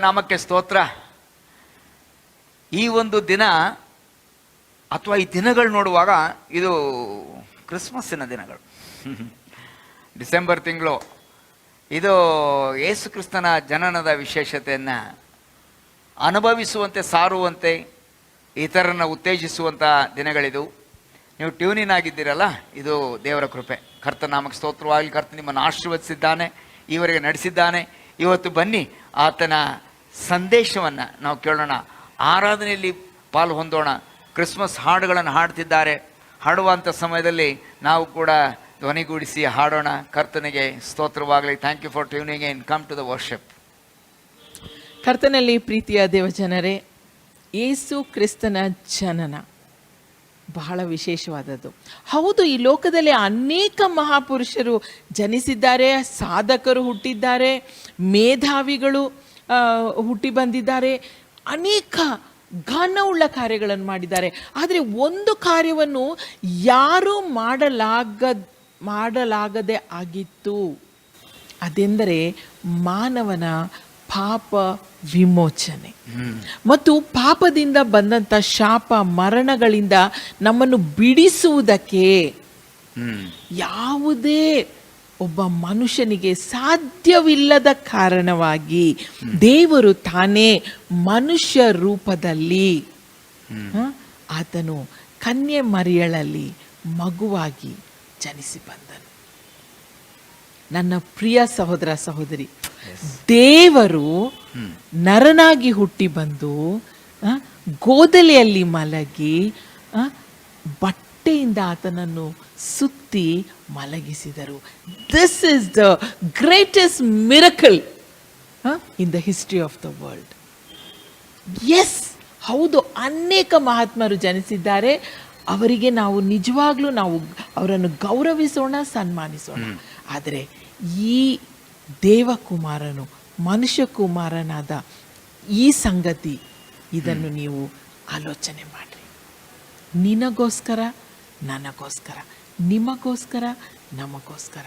ನಾಮಕ್ಕೆ ಸ್ತೋತ್ರ. ಈ ಒಂದು ದಿನ ಅಥವಾ ಈ ದಿನಗಳು ನೋಡುವಾಗ ಇದು ಕ್ರಿಸ್ಮಸ್ಸಿನ ದಿನಗಳು. ಡಿಸೆಂಬರ್ ತಿಂಗಳು ಇದು ಯೇಸು ಕ್ರಿಸ್ತನ ಜನನದ ವಿಶೇಷತೆಯನ್ನು ಅನುಭವಿಸುವಂತೆ, ಸಾರುವಂತೆ, ಇತರನ್ನು ಉತ್ತೇಜಿಸುವಂಥ ದಿನಗಳಿದು. ನೀವು ಟ್ಯೂನಿನ್ ಆಗಿದ್ದೀರಲ್ಲ, ಇದು ದೇವರ ಕೃಪೆ. ಕರ್ತನಾಮಕ್ಕೆ ಸ್ತೋತ್ರವಾಗಲಿ. ಕರ್ತ ನಿಮ್ಮನ್ನು ಆಶೀರ್ವದಿಸಿದ್ದಾನೆ, ಈವರೆಗೆ ನಡೆಸಿದ್ದಾನೆ. ಇವತ್ತು ಬನ್ನಿ ಆತನ ಸಂದೇಶವನ್ನು ನಾವು ಕೇಳೋಣ, ಆರಾಧನೆಯಲ್ಲಿ ಪಾಲು ಹೊಂದೋಣ. ಕ್ರಿಸ್ಮಸ್ ಹಾಡುಗಳನ್ನು ಹಾಡ್ತಿದ್ದಾರೆ, ಹಾಡುವಂಥ ಸಮಯದಲ್ಲಿ ನಾವು ಕೂಡ ಧ್ವನಿಗೂಡಿಸಿ ಹಾಡೋಣ. ಕರ್ತನಿಗೆ ಸ್ತೋತ್ರವಾಗಲಿ. Thank you for tuning in. Come to the worship. ಕರ್ತನಲ್ಲಿ ಪ್ರೀತಿಯ ದೇವಜನರೇ, ಯೇಸು ಕ್ರಿಸ್ತನ ಜನನ ಬಹಳ ವಿಶೇಷವಾದದ್ದು. ಹೌದು, ಈ ಲೋಕದಲ್ಲಿ ಅನೇಕ ಮಹಾಪುರುಷರು ಜನಿಸಿದ್ದಾರೆ, ಸಾಧಕರು ಹುಟ್ಟಿದ್ದಾರೆ, ಮೇಧಾವಿಗಳು ಹುಟ್ಟಿ ಬಂದಿದ್ದಾರೆ, ಅನೇಕ ಘನವುಳ್ಳ ಕಾರ್ಯಗಳನ್ನು ಮಾಡಿದ್ದಾರೆ. ಆದರೆ ಒಂದು ಕಾರ್ಯವನ್ನು ಯಾರೂ ಮಾಡಲಾಗದೆ ಆಗಿತ್ತು. ಅದೆಂದರೆ ಮಾನವನ ಪಾಪ ವಿಮೋಚನೆ ಮತ್ತು ಪಾಪದಿಂದ ಬಂದಂಥ ಶಾಪ ಮರಣಗಳಿಂದ ನಮ್ಮನ್ನು ಬಿಡಿಸುವುದಕ್ಕೆ ಯಾವುದೇ ಒಬ್ಬ ಮನುಷ್ಯನಿಗೆ ಸಾಧ್ಯವಿಲ್ಲದ ಕಾರಣವಾಗಿ ದೇವರು ತಾನೇ ಮನುಷ್ಯ ರೂಪದಲ್ಲಿ ಆತನು ಕನ್ಯೆ ಮರಿಯಳಲ್ಲಿ ಮಗುವಾಗಿ ಜನಿಸಿ ಬಂದನು. ನನ್ನ ಪ್ರಿಯ ಸಹೋದರ ಸಹೋದರಿ, ದೇವರು ನರನಾಗಿ ಹುಟ್ಟಿ ಬಂದು ಗೋದಲೆಯಲ್ಲಿ ಮಲಗಿ ಬಟ್ಟೆಯಿಂದ ಆತನನ್ನು ಸುತ್ತಿ ಮಲಗಿಸಿದರು. This is the greatest miracle in the history of the world. Yes, ಹೌದು, ಅನೇಕ ಮಹಾತ್ಮರು ಜನಿಸಿದ್ದಾರೆ. ಅವರಿಗೆ ನಾವು ನಿಜವಾಗ್ಲೂ ನಾವು ಅವರನ್ನು ಗೌರವಿಸೋಣ, ಸನ್ಮಾನಿಸೋಣ. ಆದರೆ ಈ ದೇವಕುಮಾರನು ಮನುಷ್ಯ ಕುಮಾರನಾದ ಈ ಸಂಗತಿ, ಇದನ್ನು ನೀವು ಆಲೋಚನೆ ಮಾಡಿರಿ. ನಿನಗೋಸ್ಕರ, ನನಗೋಸ್ಕರ, ನಿಮಗೋಸ್ಕರ, ನಮಗೋಸ್ಕರ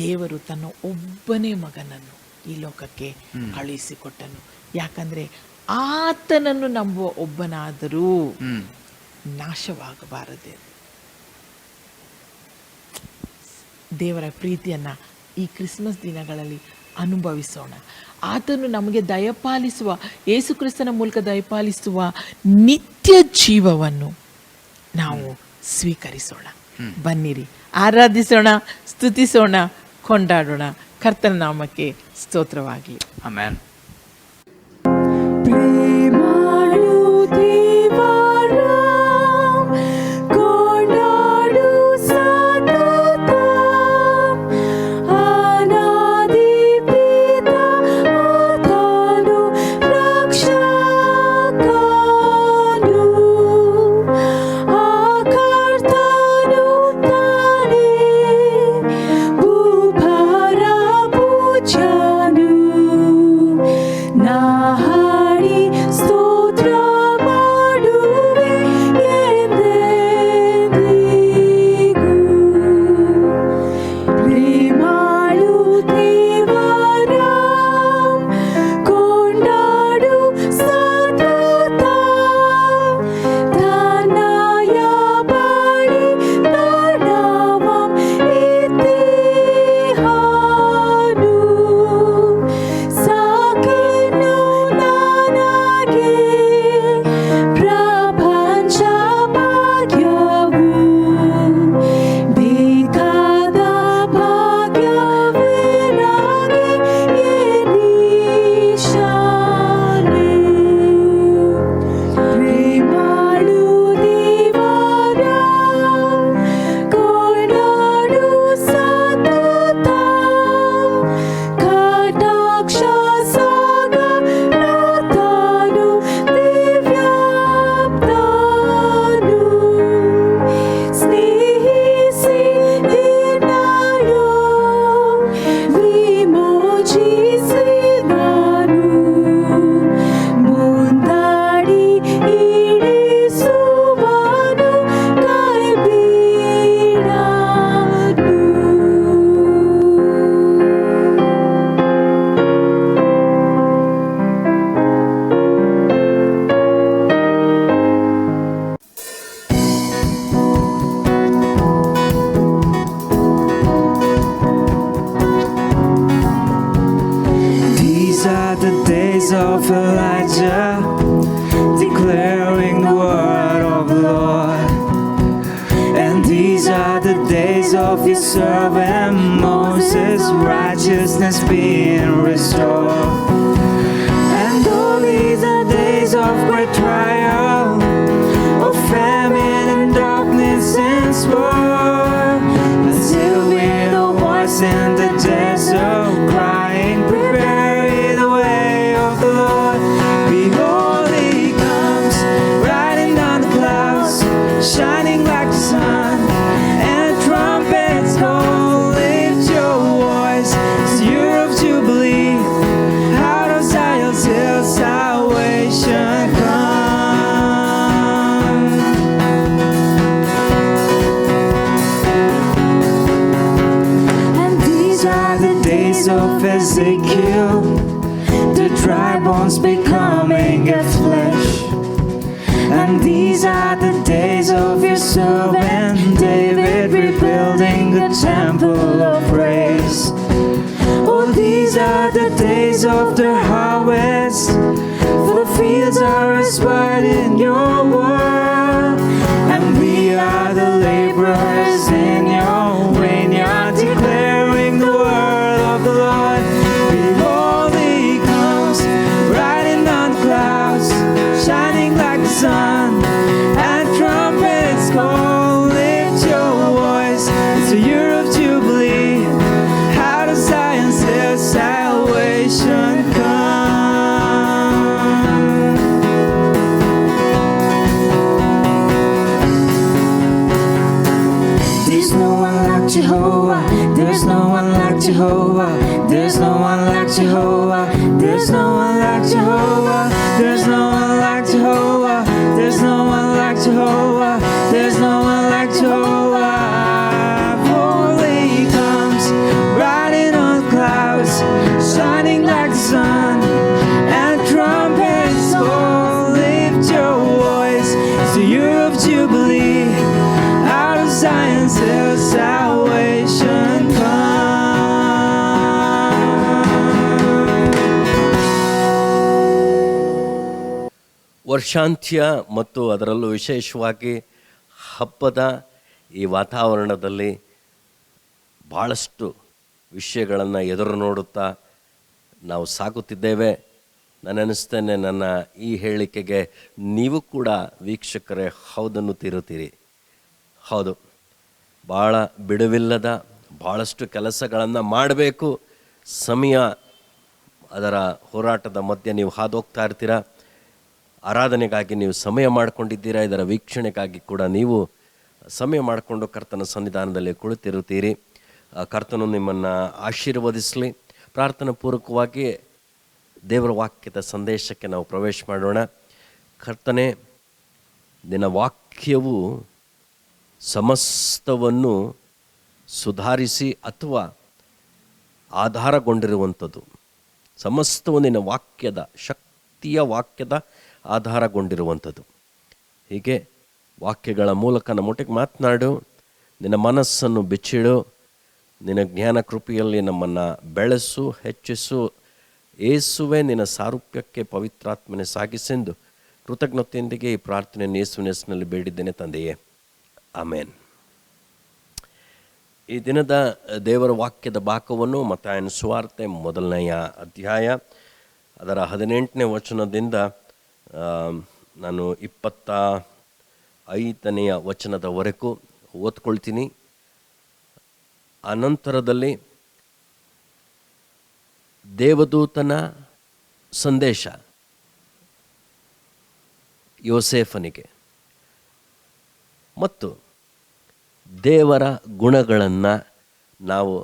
ದೇವರು ತನ್ನ ಒಬ್ಬನೇ ಮಗನನ್ನು ಈ ಲೋಕಕ್ಕೆ ಕಳುಹಿಸಿಕೊಟ್ಟನು. ಯಾಕಂದ್ರೆ ಆತನನ್ನು ನಂಬುವ ಒಬ್ಬನಾದರೂ ನಾಶವಾಗಬಾರದೆ. ದೇವರ ಪ್ರೀತಿಯನ್ನ ಈ ಕ್ರಿಸ್ಮಸ್ ದಿನಗಳಲ್ಲಿ ಅನುಭವಿಸೋಣ. ಆತನು ನಮಗೆ ದಯಪಾಲಿಸುವ, ಯೇಸು ಕ್ರಿಸ್ತನ ಮೂಲಕ ದಯಪಾಲಿಸುವ ನಿತ್ಯ ಜೀವವನ್ನು ನಾವು ಸ್ವೀಕರಿಸೋಣ. ಬನ್ನಿರಿ, ಆರಾಧಿಸೋಣ, ಸ್ತುತಿಸೋಣ, ಕೊಂಡಾಡೋಣ. ಕರ್ತನ ನಾಮಕ್ಕೆ ಸ್ತೋತ್ರವಾಗಲಿ. Amen. of your servant Moses, righteousness being restored. And all these are days of great trial, of famine and darkness and sword, until we hear the voice in the desert crying, prepare the way of the Lord. Behold, he comes, riding on the clouds, shining like the sun, and trumpets call. Lift your voice, it's the year of Jubilee. Out of Zion till salvation come. And these are the days of Ezekiel, the dry bones becoming a flesh. And these are the days of your servant David, rebuilding the temple of praise. Oh, these are the days of the harvest, for the fields are as wide in your word, and we are the laborers in your vineyard, declaring the word of the Lord. Behold, he comes, riding on clouds, shining like the sun, and trumpets call. Lift your voice, it's the year of Jubilee. Out of Zion till salvation come. There's no one like Jehovah, there's no one like Jehovah, there's no one like Jehovah, there's no one like Jehovah, there's no one like Jehovah, there's no one like Jehovah, there's no one like Jehovah. Holy comes, riding on clouds, shining like the sun, and trumpets call. Lift your voice, it's the year of Jubilee. Out of Zion till salvation come. ವರ್ಷಾಂತ್ಯ ಮತ್ತು ಅದರಲ್ಲೂ ವಿಶೇಷವಾಗಿ ಹಬ್ಬದ ಈ ವಾತಾವರಣದಲ್ಲಿ ಭಾಳಷ್ಟು ವಿಷಯಗಳನ್ನು ಎದುರು ನೋಡುತ್ತಾ ನಾವು ಸಾಗುತ್ತಿದ್ದೇವೆ. ನನನ್ನಿಸ್ತೇನೆ ನನ್ನ ಈ ಹೇಳಿಕೆಗೆ ನೀವು ಕೂಡ ವೀಕ್ಷಕರೇ ಹೌದನ್ನುತ್ತಿರುತ್ತೀರಿ. ಹೌದು, ಭಾಳ ಬಿಡುವಿಲ್ಲದ ಭಾಳಷ್ಟು ಕೆಲಸಗಳನ್ನು ಮಾಡಬೇಕು. ಸಮಯ ಅದರ ಹೋರಾಟದ ಮಧ್ಯೆ ನೀವು ಹಾದೋಗ್ತಾ ಇರ್ತೀರ. ಆರಾಧನೆಗಾಗಿ ನೀವು ಸಮಯ ಮಾಡಿಕೊಂಡಿದ್ದೀರಾ, ಇದರ ವೀಕ್ಷಣೆಗಾಗಿ ಕೂಡ ನೀವು ಸಮಯ ಮಾಡಿಕೊಂಡು ಕರ್ತನ ಸನ್ನಿಧಾನದಲ್ಲಿ ಕುಳಿತಿರುತ್ತೀರಿ. ಕರ್ತನು ನಿಮ್ಮನ್ನು ಆಶೀರ್ವದಿಸಲಿ. ಪ್ರಾರ್ಥನಾ ಪೂರ್ವಕವಾಗಿ ದೇವರ ವಾಕ್ಯದ ಸಂದೇಶಕ್ಕೆ ನಾವು ಪ್ರವೇಶ ಮಾಡೋಣ. ಕರ್ತನೆ, ನಿನ್ನ ವಾಕ್ಯವು ಸಮಸ್ತವನ್ನು ಸುಧಾರಿಸಿ ಅಥವಾ ಆಧಾರಗೊಂಡಿರುವಂಥದ್ದು. ಸಮಸ್ತವು ನಿನ್ನ ವಾಕ್ಯದ ಶಕ್ತಿಯ ವಾಕ್ಯದ ಆಧಾರಗೊಂಡಿರುವಂಥದ್ದು. ಹೀಗೆ ವಾಕ್ಯಗಳ ಮೂಲಕ ನಮ್ಮೊಟ್ಟಿಗೆ ಮಾತನಾಡು, ನಿನ್ನ ಮನಸ್ಸನ್ನು ಬಿಚ್ಚಿಡು, ನಿನ್ನ ಜ್ಞಾನ ಕೃಪೆಯಲ್ಲಿ ನಮ್ಮನ್ನು ಬೆಳೆಸು, ಹೆಚ್ಚಿಸು. ಏಸುವೆ ನಿನ್ನ ಸಾರೂಪ್ಯಕ್ಕೆ ಪವಿತ್ರಾತ್ಮನೆ ಸಾಗಿಸೆಂದು ಕೃತಜ್ಞತೆಯೊಂದಿಗೆ ಈ ಪ್ರಾರ್ಥನೆಯನ್ನು ಯೇಸುವಿನ ಹೆಸರಿನಲ್ಲಿ ಬೇಡಿದ್ದೇನೆ ತಂದೆಯೇ, ಆಮೇನ್. ಈ ದಿನದ ದೇವರ ವಾಕ್ಯದ ಭಾಗವನ್ನು ಮತ್ತಾಯನ ಸುವಾರ್ತೆ 1ನೇ ಅಧ್ಯಾಯ ಅದರ 18ನೇ ವಚನದಿಂದ ನಾನು 25ನೇ ವಚನದವರೆಗೂ ಓದ್ಕೊಳ್ತೀನಿ. ಅನಂತರದಲ್ಲಿ ದೇವದೂತನ ಸಂದೇಶ ಯೋಸೇಫನಿಗೆ ಮತ್ತು ದೇವರ ಗುಣಗಳನ್ನು ನಾವು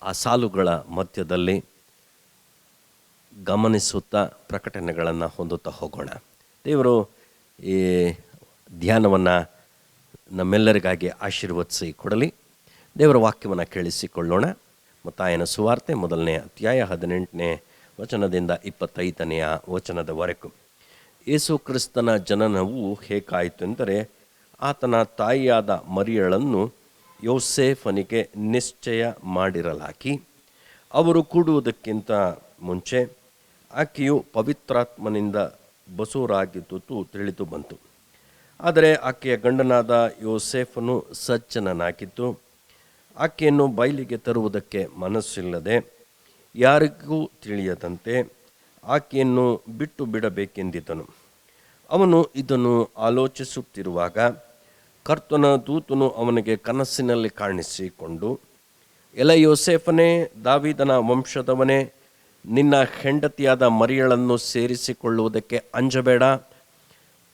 ಆ ಸಾಲುಗಳ ಮಧ್ಯದಲ್ಲಿ ಗಮನಿಸುತ್ತಾ ಪ್ರಕಟಣೆಗಳನ್ನು ಹೊಂದುತ್ತಾ ಹೋಗೋಣ. ದೇವರು ಈ ಧ್ಯಾನವನ್ನು ನಮ್ಮೆಲ್ಲರಿಗಾಗಿ ಆಶೀರ್ವದಿಸಿ ಕೊಡಲಿ. ದೇವರ ವಾಕ್ಯವನ್ನು ಕೇಳಿಸಿಕೊಳ್ಳೋಣ. ಮತ್ತಾಯನ ಸುವಾರ್ತೆ 1ನೇ ಅಧ್ಯಾಯ 18ನೇ ವಚನದಿಂದ 25ನೇ ವಚನದವರೆಗೂ. ಯೇಸು ಕ್ರಿಸ್ತನ ಜನನವು ಹೇಗಾಯಿತು ಎಂದರೆ, ಆತನ ತಾಯಿಯಾದ ಮರಿಯಳನ್ನು ಯೋಸೇಫನಿಗೆ ನಿಶ್ಚಯ ಮಾಡಿರಲಾಗಿ, ಅವರು ಕೂಡುವುದಕ್ಕಿಂತ ಮುಂಚೆ ಆಕೆಯು ಪವಿತ್ರಾತ್ಮನಿಂದ ಬಸೂರಾಗಿದ್ದುದು ತಿಳಿದು ಬಂತು. ಆದರೆ ಆಕೆಯ ಗಂಡನಾದ ಯೋಸೇಫನು ಸಜ್ಜನನಾಗಿದ್ದು ಆಕೆಯನ್ನು ಬಯಲಿಗೆ ತರುವುದಕ್ಕೆ ಮನಸ್ಸಿಲ್ಲದೆ ಯಾರಿಗೂ ತಿಳಿಯದಂತೆ ಆಕೆಯನ್ನು ಬಿಟ್ಟು ಬಿಡಬೇಕೆಂದಿದ್ದನು. ಅವನು ಇದನ್ನು ಆಲೋಚಿಸುತ್ತಿರುವಾಗ ಕರ್ತನ ದೂತನು ಅವನಿಗೆ ಕನಸಿನಲ್ಲಿ ಕಾಣಿಸಿಕೊಂಡು, ಎಲ ಯೋಸೇಫನೇ, ದಾವೀದನ ವಂಶದವನೇ, ನಿನ್ನ ಹೆಂಡತಿಯಾದ ಮರಿಯಳನ್ನು ಸೇರಿಸಿಕೊಳ್ಳುವುದಕ್ಕೆ ಅಂಜಬೇಡ.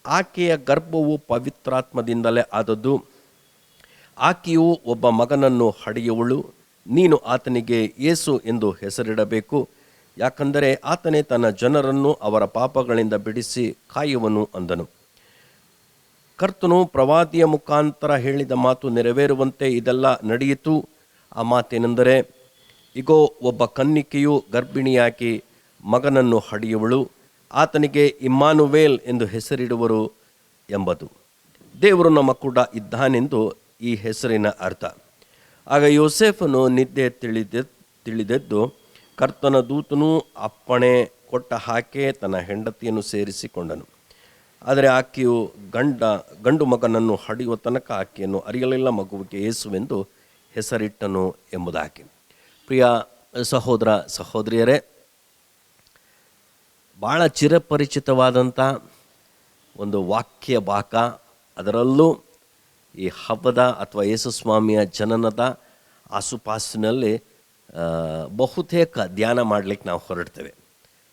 ಆಕೆಯ ಗರ್ಭವು ಪವಿತ್ರಾತ್ಮದಿಂದಲೇ ಆದದ್ದು. ಆಕೆಯು ಒಬ್ಬ ಮಗನನ್ನು ಹಡೆಯುವಳು. ನೀನು ಆತನಿಗೆ ಯೇಸು ಎಂದು ಹೆಸರಿಡಬೇಕು, ಯಾಕಂದರೆ ಆತನೇ ತನ್ನ ಜನರನ್ನು ಅವರ ಪಾಪಗಳಿಂದ ಬಿಡಿಸಿ ಕಾಯುವನು ಅಂದನು. ಕರ್ತನು ಪ್ರವಾದಿಯ ಮುಖಾಂತರ ಹೇಳಿದ ಮಾತು ನೆರವೇರುವಂತೆ ಇದೆಲ್ಲ ನಡೆಯಿತು. ಆ ಮಾತೇನೆಂದರೆ, ಇಗೋ, ಒಬ್ಬ ಕನ್ನಿಕೆಯು ಗರ್ಭಿಣಿಯಾಗಿ ಮಗನನ್ನು ಹಡೆಯುವಳು, ಆತನಿಗೆ ಇಮ್ಮಾನುವೇಲ್ ಎಂದು ಹೆಸರಿಡುವರು ಎಂಬುದು. ದೇವರು ನಮ್ಮ ಕೂಡ ಇದ್ದಾನೆಂದು ಈ ಹೆಸರಿನ ಅರ್ಥ. ಆಗ ಯೋಸೇಫನು ನಿದ್ದೆ ತಿಳಿದೆದ್ದು ಕರ್ತನ ದೂತನು ಅಪ್ಪಣೆ ಕೊಟ್ಟ ಹಾಗೆ ತನ್ನ ಹೆಂಡತಿಯನ್ನು ಸೇರಿಸಿಕೊಂಡನು. ಆದರೆ ಆಕೆಯು ಗಂಡು ಮಗನನ್ನು ಹಡೆಯುವ ತನಕ ಆಕೆಯನ್ನು ಅರಿಯಲಿಲ್ಲ. ಮಗುವಿಗೆ ಯೇಸುವೆಂದು ಹೆಸರಿಟ್ಟನು ಎಂಬುದಾಗಿ. ಪ್ರಿಯ ಸಹೋದರ ಸಹೋದರಿಯರೇ, ಭಾಳ ಚಿರಪರಿಚಿತವಾದಂಥ ಒಂದು ವಾಕ್ಯ ಭಾಗ. ಅದರಲ್ಲೂ ಈ ಹಬ್ಬದ ಅಥವಾ ಯೇಸುಸ್ವಾಮಿಯ ಜನನದ ಆಸುಪಾಸಿನಲ್ಲಿ ಬಹುತೇಕ ಧ್ಯಾನ ಮಾಡಲಿಕ್ಕೆ ನಾವು ಹೊರಡ್ತೇವೆ.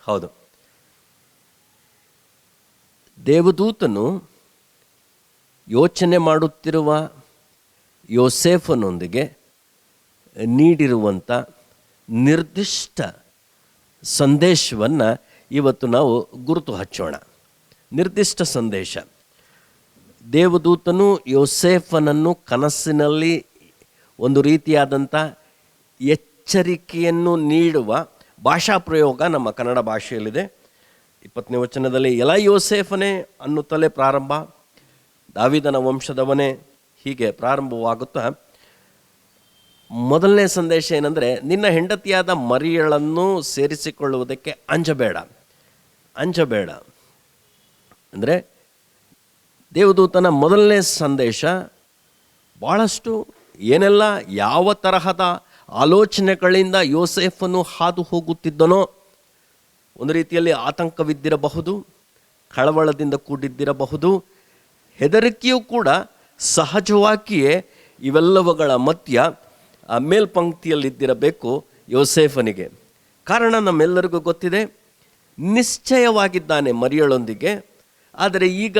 ಹೌದು, ದೇವದೂತನು ಯೋಚನೆ ಮಾಡುತ್ತಿರುವ ಯೋಸೇಫನೊಂದಿಗೆ ನೀಡಿರುವಂಥ ನಿರ್ದಿಷ್ಟ ಸಂದೇಶವನ್ನು ಇವತ್ತು ನಾವು ಗುರುತು ಹಚ್ಚೋಣ. ನಿರ್ದಿಷ್ಟ ಸಂದೇಶ. ದೇವದೂತನು ಯೋಸೇಫನನ್ನು ಕನಸಿನಲ್ಲಿ ಒಂದು ರೀತಿಯಾದಂಥ ಎಚ್ಚರಿಕೆಯನ್ನು ನೀಡುವ ಭಾಷಾ ಪ್ರಯೋಗ ನಮ್ಮ ಕನ್ನಡ ಭಾಷೆಯಲ್ಲಿದೆ. 20ನೇ ವಚನದಲ್ಲಿ ಎಲ ಯೋಸೇಫನೇ ಅನ್ನುತ್ತಲೇ ಪ್ರಾರಂಭ, ದಾವೀದನ ವಂಶದವನೇ, ಹೀಗೆ ಪ್ರಾರಂಭವಾಗುತ್ತಾ ಮೊದಲನೇ ಸಂದೇಶ ಏನಂದರೆ, ನಿನ್ನ ಹೆಂಡತಿಯಾದ ಮರಿಯಳನ್ನು ಸೇರಿಸಿಕೊಳ್ಳುವುದಕ್ಕೆ ಅಂಜಬೇಡ. ಅಂಜಬೇಡ ಅಂದರೆ ದೇವದೂತನ ಮೊದಲನೇ ಸಂದೇಶ ಭಾಳಷ್ಟು ಏನೆಲ್ಲ ಯಾವ ತರಹದ ಆಲೋಚನೆಗಳಿಂದ ಯೋಸೇಫನು ಹಾದು ಹೋಗುತ್ತಿದ್ದನೋ, ಒಂದು ರೀತಿಯಲ್ಲಿ ಆತಂಕವಿದ್ದಿರಬಹುದು, ಕಳವಳದಿಂದ ಕೂಡಿದ್ದಿರಬಹುದು, ಹೆದರಿಕೆಯೂ ಕೂಡ ಸಹಜವಾಗಿಯೇ ಇವೆಲ್ಲವುಗಳ ಮಧ್ಯ ಮೇಲ್ಪಂಕ್ತಿಯಲ್ಲಿದ್ದಿರಬೇಕು ಯೋಸೇಫನಿಗೆ. ಕಾರಣ ನಮ್ಮೆಲ್ಲರಿಗೂ ಗೊತ್ತಿದೆ, ನಿಶ್ಚಯವಾಗಿದ್ದಾನೆ ಮರಿಯಳೊಂದಿಗೆ. ಆದರೆ ಈಗ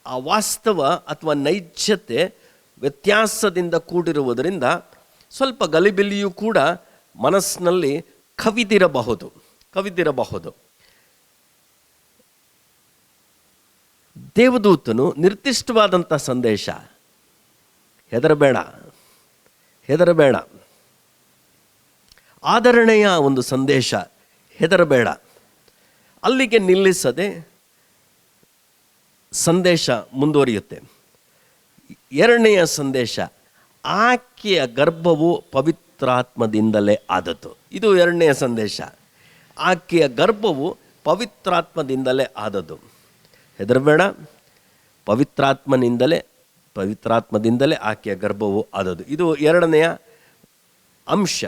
ಆ ವಾಸ್ತವ ಅಥವಾ ನೈಜತೆ ವ್ಯತ್ಯಾಸದಿಂದ ಕೂಡಿರುವುದರಿಂದ ಸ್ವಲ್ಪ ಗಲಿಬಿಲಿಯೂ ಕೂಡ ಮನಸ್ಸಿನಲ್ಲಿ ಕವಿದಿರಬಹುದು. ದೇವದೂತನು ನಿರ್ದಿಷ್ಟವಾದಂಥ ಸಂದೇಶ, ಹೆದರಬೇಡ. ಆದರಣೆಯ ಒಂದು ಸಂದೇಶ, ಹೆದರಬೇಡ. ಅಲ್ಲಿಗೆ ನಿಲ್ಲಿಸದೆ ಸಂದೇಶ ಮುಂದುವರಿಯುತ್ತೆ. ಎರಡನೆಯ ಸಂದೇಶ, ಆಕೆಯ ಗರ್ಭವು ಪವಿತ್ರಾತ್ಮದಿಂದಲೇ ಆದದ್ದು. ಇದು ಎರಡನೆಯ ಸಂದೇಶ. ಆಕೆಯ ಗರ್ಭವು ಪವಿತ್ರಾತ್ಮದಿಂದಲೇ ಆದದ್ದು. ಹೆದರಬೇಡ, ಪವಿತ್ರಾತ್ಮದಿಂದಲೇ ಆಕೆಯ ಗರ್ಭವು ಆದದ್ದು. ಇದು ಎರಡನೆಯ ಅಂಶ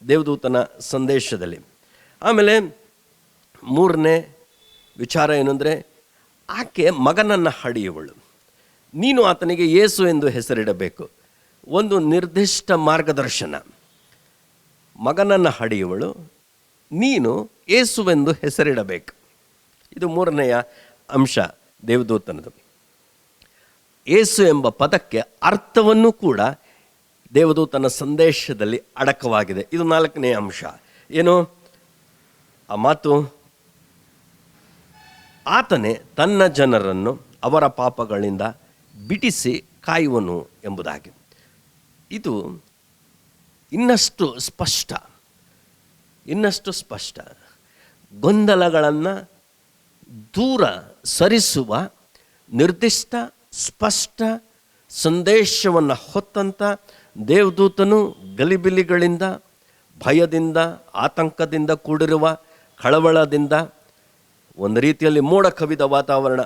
ದೇವದೂತನ ಸಂದೇಶದಲ್ಲಿ. ಆಮೇಲೆ ಮೂರನೇ ವಿಚಾರ ಏನಂದರೆ, ಆಕೆ ಮಗನನ್ನು ಹಡೆಯುವಳು, ನೀನು ಆತನಿಗೆ ಯೇಸು ಎಂದು ಹೆಸರಿಡಬೇಕು. ಒಂದು ನಿರ್ದಿಷ್ಟ ಮಾರ್ಗದರ್ಶನ. ಮಗನನ್ನು ಹಡೆಯುವಳು, ನೀನು ಯೇಸುವೆಂದು ಹೆಸರಿಡಬೇಕು. ಇದು ಮೂರನೆಯ ಅಂಶ ದೇವದೂತನದು. ಯೇಸು ಎಂಬ ಪದಕ್ಕೆ ಅರ್ಥವನ್ನು ಕೂಡ ದೇವದೂತನ ಸಂದೇಶದಲ್ಲಿ ಅಡಕವಾಗಿದೆ. ಇದು ನಾಲ್ಕನೆಯ ಅಂಶ. ಏನು ಆ ಮಾತು? ಆತನೇ ತನ್ನ ಜನರನ್ನು ಅವರ ಪಾಪಗಳಿಂದ ಬಿಡಿಸಿ ಕಾಯುವನು ಎಂಬುದಾಗಿ. ಇದು ಇನ್ನಷ್ಟು ಸ್ಪಷ್ಟ ಗೊಂದಲಗಳನ್ನು ದೂರ ಸರಿಸುವ ನಿರ್ದಿಷ್ಟ ಸ್ಪಷ್ಟ ಸಂದೇಶವನ್ನು ಹೊತ್ತಂಥ ದೇವದೂತನು ಗಲಿಬಿಲಿಗಳಿಂದ, ಭಯದಿಂದ, ಆತಂಕದಿಂದ ಕೂಡಿರುವ, ಕಳವಳದಿಂದ, ಒಂದು ರೀತಿಯಲ್ಲಿ ಮೋಡ ಕವಿದ ವಾತಾವರಣ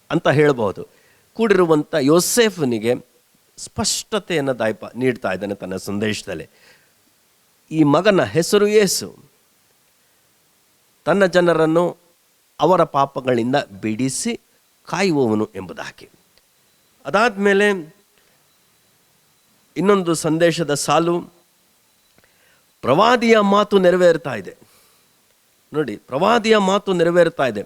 ಅಂತ ಹೇಳ್ಬೋದು, ಕೂಡಿರುವಂಥ ಯೋಸೇಫನಿಗೆ ಸ್ಪಷ್ಟತೆಯನ್ನು ನೀಡ್ತಾ ಇದ್ದಾನೆ ತನ್ನ ಸಂದೇಶದಲ್ಲಿ. ಈ ಮಗನ ಹೆಸರು ಯೇಸು, ತನ್ನ ಜನರನ್ನು ಅವರ ಪಾಪಗಳಿಂದ ಬಿಡಿಸಿ ಕಾಯುವವನು ಎಂಬುದಾಗಿ. ಅದಾದಮೇಲೆ ಇನ್ನೊಂದು ಸಂದೇಶದ ಸಾಲು, ಪ್ರವಾದಿಯ ಮಾತು ನೆರವೇರ್ತಾ ಇದೆ. ನೋಡಿ, ಪ್ರವಾದಿಯ ಮಾತು ನೆರವೇರ್ತಾ ಇದೆ.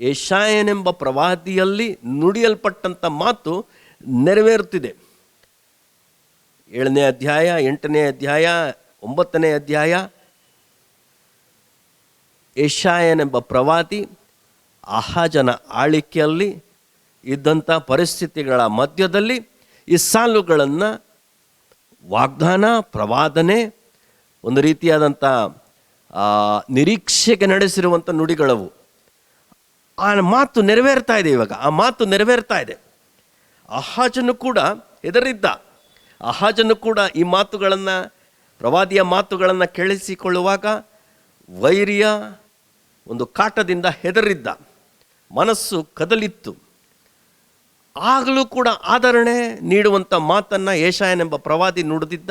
ಯೆಶಾಯನೆಂಬ ಪ್ರವಾದಿಯಲ್ಲಿ ನುಡಿಯಲ್ಪಟ್ಟಂಥ ಮಾತು ನೆರವೇರುತ್ತಿದೆ. 7ನೇ ಅಧ್ಯಾಯ, 8ನೇ ಅಧ್ಯಾಯ, 9ನೇ ಅಧ್ಯಾಯ. ಯೆಶಾಯನೆಂಬ ಪ್ರವಾದಿ ಆಹಾಜನ ಆಳ್ವಿಕೆಯಲ್ಲಿ ಇದ್ದಂಥ ಪರಿಸ್ಥಿತಿಗಳ ಮಧ್ಯದಲ್ಲಿ ಈ ಸಾಲುಗಳನ್ನು ವಾಗ್ದಾನ, ಪ್ರವಾದನೆ, ಒಂದು ರೀತಿಯಾದಂಥ ನಿರೀಕ್ಷೆಗೆ ನಡೆಸಿರುವಂಥ ನುಡಿಗಳವು. ಆ ಮಾತು ನೆರವೇರ್ತಾ ಇದೆ. ಇವಾಗ ಆ ಮಾತು ನೆರವೇರ್ತಾ ಇದೆ. ಆಹಾಜನು ಕೂಡ ಹೆದರಿದ್ದ. ಆಹಾಜನು ಕೂಡ ಈ ಮಾತುಗಳನ್ನು, ಪ್ರವಾದಿಯ ಮಾತುಗಳನ್ನು ಕೇಳಿಸಿಕೊಳ್ಳುವಾಗ ವೈರಿಯ ಒಂದು ಕಾಟದಿಂದ ಹೆದರಿದ್ದ, ಮನಸ್ಸು ಕದಲಿತ್ತು. ಆಗಲೂ ಕೂಡ ಆದರಣೆ ನೀಡುವಂಥ ಮಾತನ್ನು ಯೆಶಾಯನೆಂಬ ಪ್ರವಾದಿ ನುಡಿದಿದ್ದ,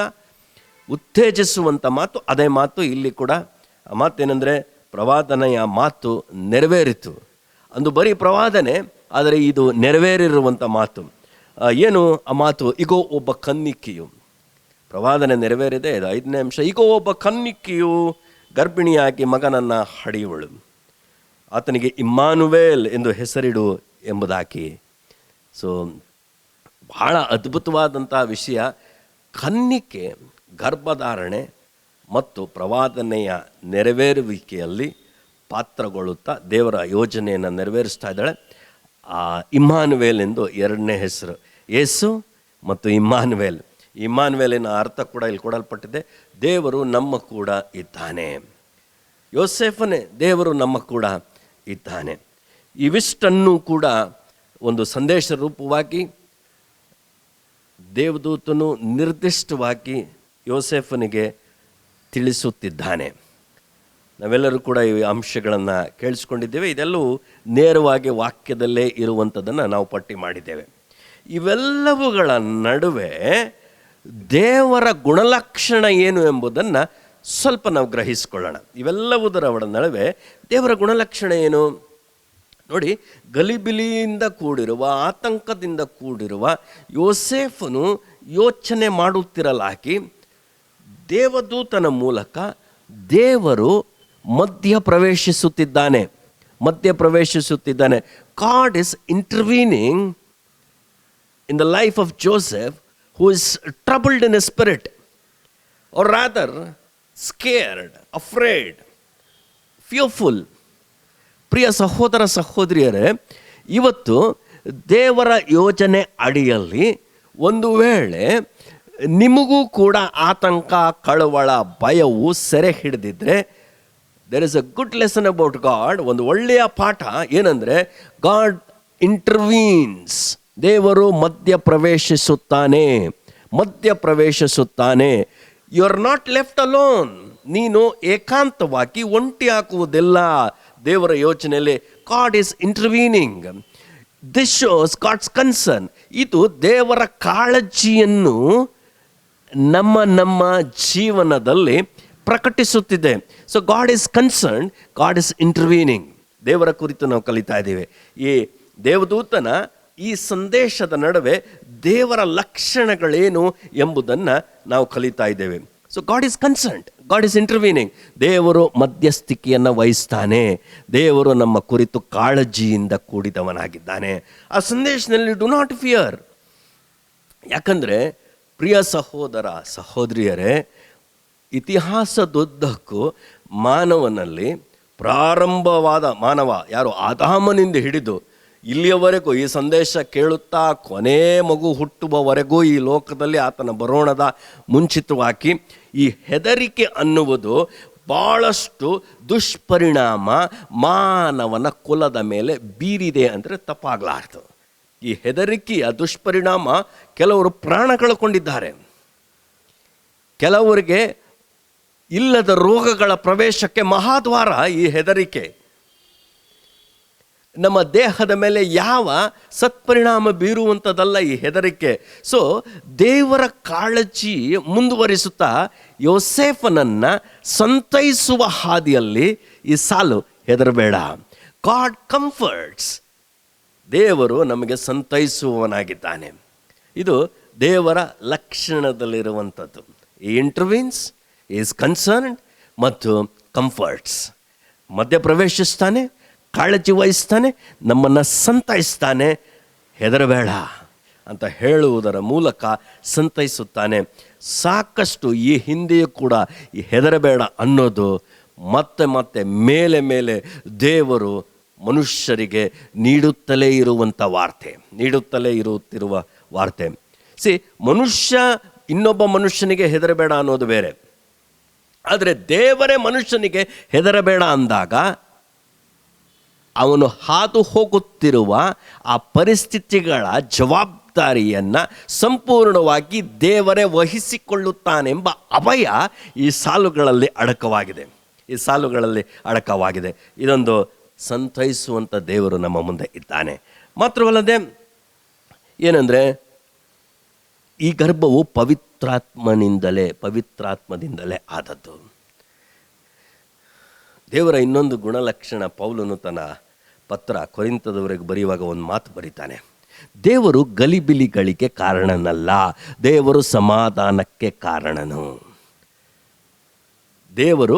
ಉತ್ತೇಜಿಸುವಂಥ ಮಾತು. ಅದೇ ಮಾತು ಇಲ್ಲಿ ಕೂಡ. ಆ ಮಾತೇನೆಂದರೆ, ಪ್ರವಾದನೆಯ ಮಾತು ನೆರವೇರಿತು. ಅಂದು ಬರೀ ಪ್ರವಾದನೆ, ಆದರೆ ಇದು ನೆರವೇರಿರುವಂಥ ಮಾತು. ಏನು ಆ ಮಾತು? ಇಗೋ ಒಬ್ಬ ಕನ್ನಿಕೆಯು, ಪ್ರವಾದನೆ ನೆರವೇರಿದೆ. ಇದು 5ನೇ ಅಂಶ. ಇಗೋ ಒಬ್ಬ ಕನ್ನಿಕೆಯು ಗರ್ಭಿಣಿಯಾಗಿ ಮಗನನ್ನು ಹಡೆಯುವಳು, ಆತನಿಗೆ ಇಮ್ಮಾನುವೇಲ್ ಎಂದು ಹೆಸರಿಡು ಎಂಬುದಾಗಿ. ಸೊ ಬಹಳ ಅದ್ಭುತವಾದಂಥ ವಿಷಯ. ಕನ್ನಿಕೆ ಗರ್ಭಧಾರಣೆ ಮತ್ತು ಪ್ರವಾದನೆಯ ನೆರವೇರುವಿಕೆಯಲ್ಲಿ ಪಾತ್ರಗೊಳ್ಳುತ್ತಾ ದೇವರ ಯೋಜನೆಯನ್ನು ನೆರವೇರಿಸ್ತಾ ಇದ್ದಾಳೆ. ಇಮ್ಮಾನುವೇಲ್ ಎಂದು 2ನೇ ಹೆಸರು, ಯೇಸು ಮತ್ತು ಇಮ್ಮಾನುವೇಲ್. ಇಮ್ಮಾನುವೇಲಿನ ಅರ್ಥ ಕೂಡ ಇಲ್ಲಿ ಕೊಡಲ್ಪಟ್ಟಿದೆ, ದೇವರು ನಮ್ಮ ಕೂಡ ಇದ್ದಾನೆ. ಯೋಸೇಫನೇ, ದೇವರು ನಮ್ಮ ಕೂಡ ಇದ್ದಾನೆ. ಇವಿಷ್ಟನ್ನು ಕೂಡ ಒಂದು ಸಂದೇಶ ರೂಪವಾಗಿ ದೇವದೂತನು ನಿರ್ದಿಷ್ಟವಾಗಿ ಯೋಸೇಫನಿಗೆ ತಿಳಿಸುತ್ತಿದ್ದಾನೆ. ನಾವೆಲ್ಲರೂ ಕೂಡ ಈ ಅಂಶಗಳನ್ನು ಕೇಳಿಸ್ಕೊಂಡಿದ್ದೇವೆ. ಇದೆಲ್ಲವೂ ನೇರವಾಗಿ ವಾಕ್ಯದಲ್ಲೇ ಇರುವಂಥದ್ದನ್ನು ನಾವು ಪಟ್ಟಿ ಮಾಡಿದ್ದೇವೆ. ಇವೆಲ್ಲವುಗಳ ನಡುವೆ ದೇವರ ಗುಣಲಕ್ಷಣ ಏನು ಎಂಬುದನ್ನು ಸ್ವಲ್ಪ ನಾವು ಗ್ರಹಿಸಿಕೊಳ್ಳೋಣ. ಇವೆಲ್ಲವುದರ ನಡುವೆ ದೇವರ ಗುಣಲಕ್ಷಣ ಏನು? ನೋಡಿ, ಗಲಿಬಿಲಿಯಿಂದ ಕೂಡಿರುವ, ಆತಂಕದಿಂದ ಕೂಡಿರುವ ಯೋಸೇಫನು ಯೋಚನೆ ಮಾಡುತ್ತಿರಲಾಗಿ ದೇವದೂತನ ಮೂಲಕ ದೇವರು ಮಧ್ಯಪ್ರವೇಶಿಸುತ್ತಿದ್ದಾನೆ. God is intervening in the life of Joseph, who is troubled in his spirit, or rather scared, afraid, fearful. ಪ್ರಿಯ ಸಹೋದರ ಸಹೋದರಿಯರೇ, ಇವತ್ತು ದೇವರ ಯೋಜನೆ ಅಡಿಯಲ್ಲಿ ಒಂದು ವೇಳೆ ನಿಮಗೂ ಕೂಡ ಆತಂಕ, ಕಳವಳ, ಭಯವು ಸೆರೆ ಹಿಡಿದಿದ್ರೆ, there is a good lesson about God. ಒಂದು ಒಳ್ಳೆಯ ಪಾಠ ಏನಂದರೆ, ಗಾಡ್ ಇಂಟರ್ವೀನ್ಸ್. ದೇವರು ಮಧ್ಯಪ್ರವೇಶಿಸುತ್ತಾನೆ. You are not left alone. ನೀನು ಏಕಾಂತವಾಗಿ ಒಂಟಿ ಹಾಕುವುದಿಲ್ಲ ದೇವರ ಯೋಚನೆಯಲ್ಲಿ. God is intervening. This shows God's concern. ಇದು ದೇವರ ಕಾಳಜಿಯನ್ನು ನಮ್ಮ ಜೀವನದಲ್ಲಿ ಪ್ರಕಟಿಸುತ್ತಿದೆ. So God is concern, God is intervening. ದೇವರ ಕುರಿತು ನಾವು ಕಲಿತಾ ಇದ್ದೇವೆ. ಈ ದೇವದೂತನ ಈ ಸಂದೇಶದ ನಡುವೆ ದೇವರ ಲಕ್ಷಣಗಳೇನು ಎಂಬುದನ್ನು ನಾವು ಕಲಿತಾ ಇದ್ದೇವೆ. So God is concerned, god is intervening. ದೇವರು ಮಧ್ಯಸ್ಥಿಕೆಯನ್ನು ವಹಿಸ್ತಾನೆ. ದೇವರು ನಮ್ಮ ಕುರಿತು ಕಾಳಜಿಯಿಂದ ಕೂಡಿದವನಾಗಿದ್ದಾನೆ. ಆ ಸಂದೇಶದಲ್ಲಿ ಡು ನಾಟ್ ಫಿಯರ್. ಯಾಕಂದರೆ ಪ್ರಿಯ ಸಹೋದರ ಸಹೋದರಿಯರೇ, ಇತಿಹಾಸದುದ್ದಕ್ಕೂ ಮಾನವನಲ್ಲಿ ಪ್ರಾರಂಭವಾದ ಮಾನವ ಯಾರು, ಆದಾಮನಿಂದ ಹಿಡಿದು ಇಲ್ಲಿಯವರೆಗೂ ಈ ಸಂದೇಶ ಕೇಳುತ್ತಾ ಕೊನೆ ಮಗು ಹುಟ್ಟುವವರೆಗೂ ಈ ಲೋಕದಲ್ಲಿ ಆತನ ಬರೋಣದ ಮುಂಚಿತವಾಗಿ ಈ ಹೆದರಿಕೆ ಅನ್ನುವುದು ಭಾಳಷ್ಟು ದುಷ್ಪರಿಣಾಮ ಮಾನವನ ಕುಲದ ಮೇಲೆ ಬೀರಿದೆ ಅಂದರೆ ತಪ್ಪಾಗಲಾರ್ದು. ಈ ಹೆದರಿಕೆಯ ದುಷ್ಪರಿಣಾಮ ಕೆಲವರು ಪ್ರಾಣ ಕಳ್ಕೊಂಡಿದ್ದಾರೆ. ಕೆಲವರಿಗೆ ಇಲ್ಲದ ರೋಗಗಳ ಪ್ರವೇಶಕ್ಕೆ ಮಹಾದ್ವಾರ ಈ ಹೆದರಿಕೆ. ನಮ್ಮ ದೇಹದ ಮೇಲೆ ಯಾವ ಸತ್ಪರಿಣಾಮ ಬೀರುವಂಥದ್ದಲ್ಲ ಈ ಹೆದರಿಕೆ. ಸೊ ದೇವರ ಕಾಳಜಿ ಮುಂದುವರಿಸುತ್ತಾ ಯೋಸೇಫನನ್ನು ಸಂತೈಸುವ ಹಾದಿಯಲ್ಲಿ ಈ ಸಾಲು, ಹೆದರಬೇಡ, ಗಾಡ್ ಕಂಫರ್ಟ್ಸ್. ದೇವರು ನಮಗೆ ಸಂತೈಸುವವನಾಗಿದ್ದಾನೆ. ಇದು ದೇವರ ಲಕ್ಷಣದಲ್ಲಿರುವಂಥದ್ದು. ಈ ಇಂಟರ್ವೀನ್ಸ್, ಈಸ್ ಕನ್ಸರ್ನ್ಡ್ ಮತ್ತು ಕಂಫರ್ಟ್ಸ್. ಮಧ್ಯಪ್ರವೇಶಿಸ್ತಾನೆ, ಕಾಳಜಿ ವಹಿಸ್ತಾನೆ, ನಮ್ಮನ್ನು ಸಂತೈಸ್ತಾನೆ. ಹೆದರಬೇಡ ಅಂತ ಹೇಳುವುದರ ಮೂಲಕ ಸಂತೈಸುತ್ತಾನೆ. ಸಾಕಷ್ಟು ಈ ಹಿಂದೆಯೂ ಕೂಡ ಈ ಹೆದರಬೇಡ ಅನ್ನೋದು ಮತ್ತೆ ಮತ್ತೆ ಮೇಲೆ ಮೇಲೆ ದೇವರು ಮನುಷ್ಯರಿಗೆ ನೀಡುತ್ತಲೇ ಇರುತ್ತಿರುವ ವಾರ್ತೆ. ಮನುಷ್ಯ ಇನ್ನೊಬ್ಬ ಮನುಷ್ಯನಿಗೆ ಹೆದರಬೇಡ ಅನ್ನೋದು ಬೇರೆ. ಆದರೆ ದೇವರೇ ಮನುಷ್ಯನಿಗೆ ಹೆದರಬೇಡ ಅಂದಾಗ ಅವನು ಹಾದು ಹೋಗುತ್ತಿರುವ ಆ ಪರಿಸ್ಥಿತಿಗಳ ಜವಾಬ್ದಾರಿಯನ್ನು ಸಂಪೂರ್ಣವಾಗಿ ದೇವರೇ ವಹಿಸಿಕೊಳ್ಳುತ್ತಾನೆಂಬ ಅಭಯ ಈ ಸಾಲುಗಳಲ್ಲಿ ಅಡಕವಾಗಿದೆ. ಇದೊಂದು ಸಂತೈಸುವಂಥ ದೇವರು ನಮ್ಮ ಮುಂದೆ ಇದ್ದಾನೆ. ಮಾತ್ರವಲ್ಲದೆ ಏನಂದರೆ, ಈ ಗರ್ಭವು ಪವಿತ್ರಾತ್ಮದಿಂದಲೇ ಆದದ್ದು. ದೇವರ ಇನ್ನೊಂದು ಗುಣಲಕ್ಷಣ, ಪೌಲನು ತನ್ನ ಪತ್ರ ಕೊರಿಂಥದವರೆಗೆ ಬರೆಯುವಾಗ ಒಂದು ಮಾತು ಬರೀತಾನೆ, ದೇವರು ಗಲಿಬಿಲಿಗಳಿಗೆ ಕಾರಣನಲ್ಲ, ದೇವರು ಸಮಾಧಾನಕ್ಕೆ ಕಾರಣನು. ದೇವರು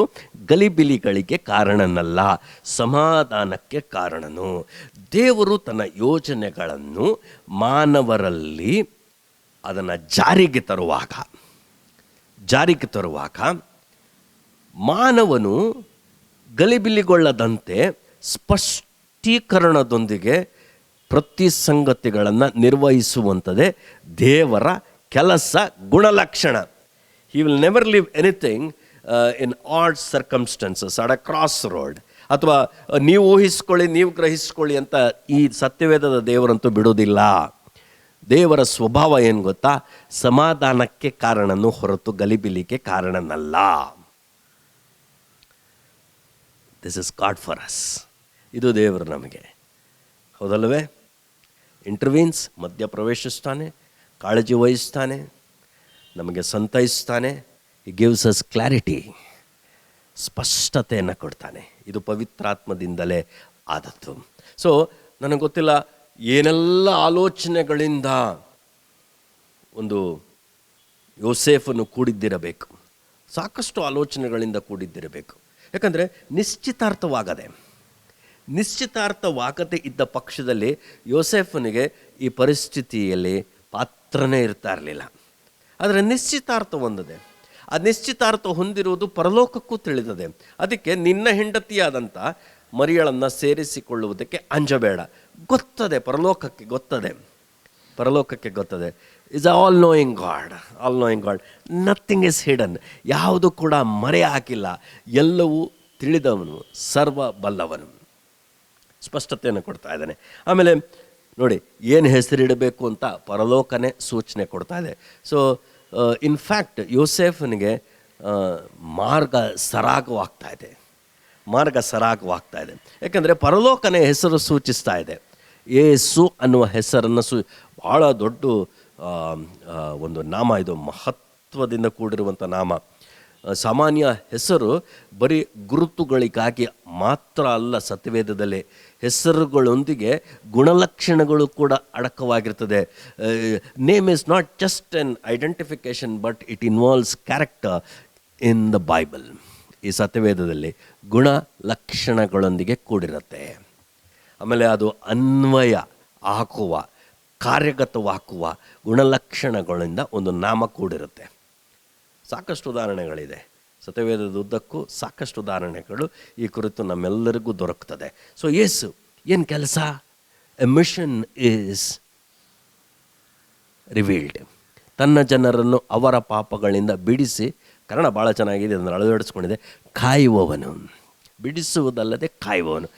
ಗಲಿಬಿಲಿಗಳಿಗೆ ಕಾರಣನಲ್ಲ, ಸಮಾಧಾನಕ್ಕೆ ಕಾರಣನು. ದೇವರು ತನ್ನ ಯೋಜನೆಗಳನ್ನು ಮಾನವರಲ್ಲಿ ಅದನ್ನು ಜಾರಿಗೆ ತರುವಾಗ ಮಾನವನು ಗಲಿಬಿಲಿಗೊಳ್ಳದಂತೆ ಸ್ಪಷ್ಟೀಕರಣದೊಂದಿಗೆ ಪ್ರತಿ ಸಂಗತಿಗಳನ್ನು ನಿರ್ವಹಿಸುವಂಥದ್ದೇ ದೇವರ ಕೆಲಸ, ಗುಣಲಕ್ಷಣ. He will never leave anything in odd circumstances at a cross road. ಅಥವಾ ನೀವು ಊಹಿಸ್ಕೊಳ್ಳಿ, ನೀವು ಗ್ರಹಿಸ್ಕೊಳ್ಳಿ ಅಂತ ಈ ಸತ್ಯವೇದದ ದೇವರಂತೂ ಬಿಡೋದಿಲ್ಲ. ದೇವರ ಸ್ವಭಾವ ಏನು ಗೊತ್ತಾ? ಸಮಾಧಾನಕ್ಕೆ ಕಾರಣನು ಹೊರತು ಗಲಿಬಿಲಿಗೆ ಕಾರಣನಲ್ಲ. This is God for us. ಇದು ದೇವರು ನಮಗೆ, ಹೌದಲ್ಲವೇ? ಇಂಟರ್ವೀನ್ಸ್, ಮಧ್ಯಪ್ರವೇಶಿಸ್ತಾನೆ, ಕಾಳಜಿ ವಹಿಸ್ತಾನೆ, ನಮಗೆ ಸಂತೈಸ್ತಾನೆ. ಈ ಗಿವ್ಸ್ ಅಸ್ ಕ್ಲಾರಿಟಿ, ಸ್ಪಷ್ಟತೆಯನ್ನು ಕೊಡ್ತಾನೆ. ಇದು ಪವಿತ್ರಾತ್ಮದಿಂದಲೇ ಆದದ್ದು. ಸೊ ನನಗೆ ಗೊತ್ತಿಲ್ಲ ಏನೆಲ್ಲ ಆಲೋಚನೆಗಳಿಂದ ಒಂದು ಯೋಸೇಫನು ಕೂಡಿದ್ದಿರಬೇಕು, ಸಾಕಷ್ಟು ಆಲೋಚನೆಗಳಿಂದ ಕೂಡಿದ್ದಿರಬೇಕು. ಯಾಕಂದರೆ ನಿಶ್ಚಿತಾರ್ಥವಾಗದೇ ಇದ್ದ ಪಕ್ಷದಲ್ಲಿ ಯೋಸೇಫನಿಗೆ ಈ ಪರಿಸ್ಥಿತಿಯಲ್ಲಿ ಪಾತ್ರನೇ ಇರ್ತಾ ಇರಲಿಲ್ಲ. ಆದರೆ ನಿಶ್ಚಿತಾರ್ಥ ಹೊಂದಿದೆ. ಆ ನಿಶ್ಚಿತಾರ್ಥ ಹೊಂದಿರುವುದು ಪರಲೋಕಕ್ಕೂ ತಿಳಿದಿದೆ. ಅದಕ್ಕೆ ನಿನ್ನ ಹೆಂಡತಿಯಾದಂಥ ಮರಿಯಳನ್ನು ಸೇರಿಸಿಕೊಳ್ಳುವುದಕ್ಕೆ ಅಂಜಬೇಡ. ಗೊತ್ತದೆ, ಪರಲೋಕಕ್ಕೆ ಗೊತ್ತದೆ. Is all knowing God. Nothing is hidden. ಯಾವುದು ಕೂಡ ಮರೆ ಹಾಕಿಲ್ಲ. ಎಲ್ಲವೂ ತಿಳಿದವನು, ಸರ್ವ ಬಲ್ಲವನು. ಸ್ಪಷ್ಟತೆಯನ್ನು ಕೊಡ್ತಾ ಇದ್ದಾನೆ. ಆಮೇಲೆ ನೋಡಿ, ಏನು ಹೆಸರಿಡಬೇಕು ಅಂತ ಪರಲೋಕನೇ ಸೂಚನೆ ಕೊಡ್ತಾ ಇದೆ. ಸೊ ಇನ್ಫ್ಯಾಕ್ಟ್ ಯೋಸೇಫನಿಗೆ ಮಾರ್ಗ ಸರಾಗವಾಗ್ತಾ ಇದೆ. ಯಾಕಂದರೆ ಪರಲೋಕನೇ ಹೆಸರು ಸೂಚಿಸ್ತಾ ಇದೆ. ಯೇಸು ಅನ್ನುವ ಹೆಸರನ್ನು ಭಾಳ ದೊಡ್ಡ ಒಂದು ನಾಮ. ಇದು ಮಹತ್ವದಿಂದ ಕೂಡಿರುವಂಥ ನಾಮ. ಸಾಮಾನ್ಯ ಹೆಸರು ಬರೀ ಗುರುತುಗಳಿಗಾಗಿ ಮಾತ್ರ ಅಲ್ಲ. ಸತ್ಯವೇದದಲ್ಲಿ ಹೆಸರುಗಳೊಂದಿಗೆ ಗುಣಲಕ್ಷಣಗಳು ಕೂಡ ಅಡಕವಾಗಿರ್ತದೆ. Name is not just an identification, but it involves character in the Bible. ಈ ಸತ್ಯವೇದದಲ್ಲಿ ಗುಣ ಲಕ್ಷಣಗಳೊಂದಿಗೆ ಕೂಡಿರುತ್ತೆ. ಆಮೇಲೆ ಅದು ಅನ್ವಯ ಹಾಕುವ, ಕಾರ್ಯಗತವಾಗುವ ಗುಣಲಕ್ಷಣಗಳಿಂದ ಒಂದು ನಾಮ ಕೂಡಿರುತ್ತೆ. ಸಾಕಷ್ಟು ಉದಾಹರಣೆಗಳಿದೆ ಸತ್ಯವೇದದ ಉದ್ದಕ್ಕೂ. ಸಾಕಷ್ಟು ಉದಾಹರಣೆಗಳು ಈ ಕುರಿತು ನಮ್ಮೆಲ್ಲರಿಗೂ ದೊರಕುತ್ತದೆ. ಸೊ ಯೇಸು ಏನು ಕೆಲಸ? A mission is revealed. ತನ್ನ ಜನರನ್ನು ಅವರ ಪಾಪಗಳಿಂದ ಬಿಡಿಸಿ, ಕನ್ನಡ ಭಾಳ ಚೆನ್ನಾಗಿದೆ, ಅದನ್ನು ಅಳವಡಿಸ್ಕೊಂಡಿದೆ, ಕಾಯುವವನು. ಬಿಡಿಸುವುದಲ್ಲದೆ ಕಾಯುವವನು.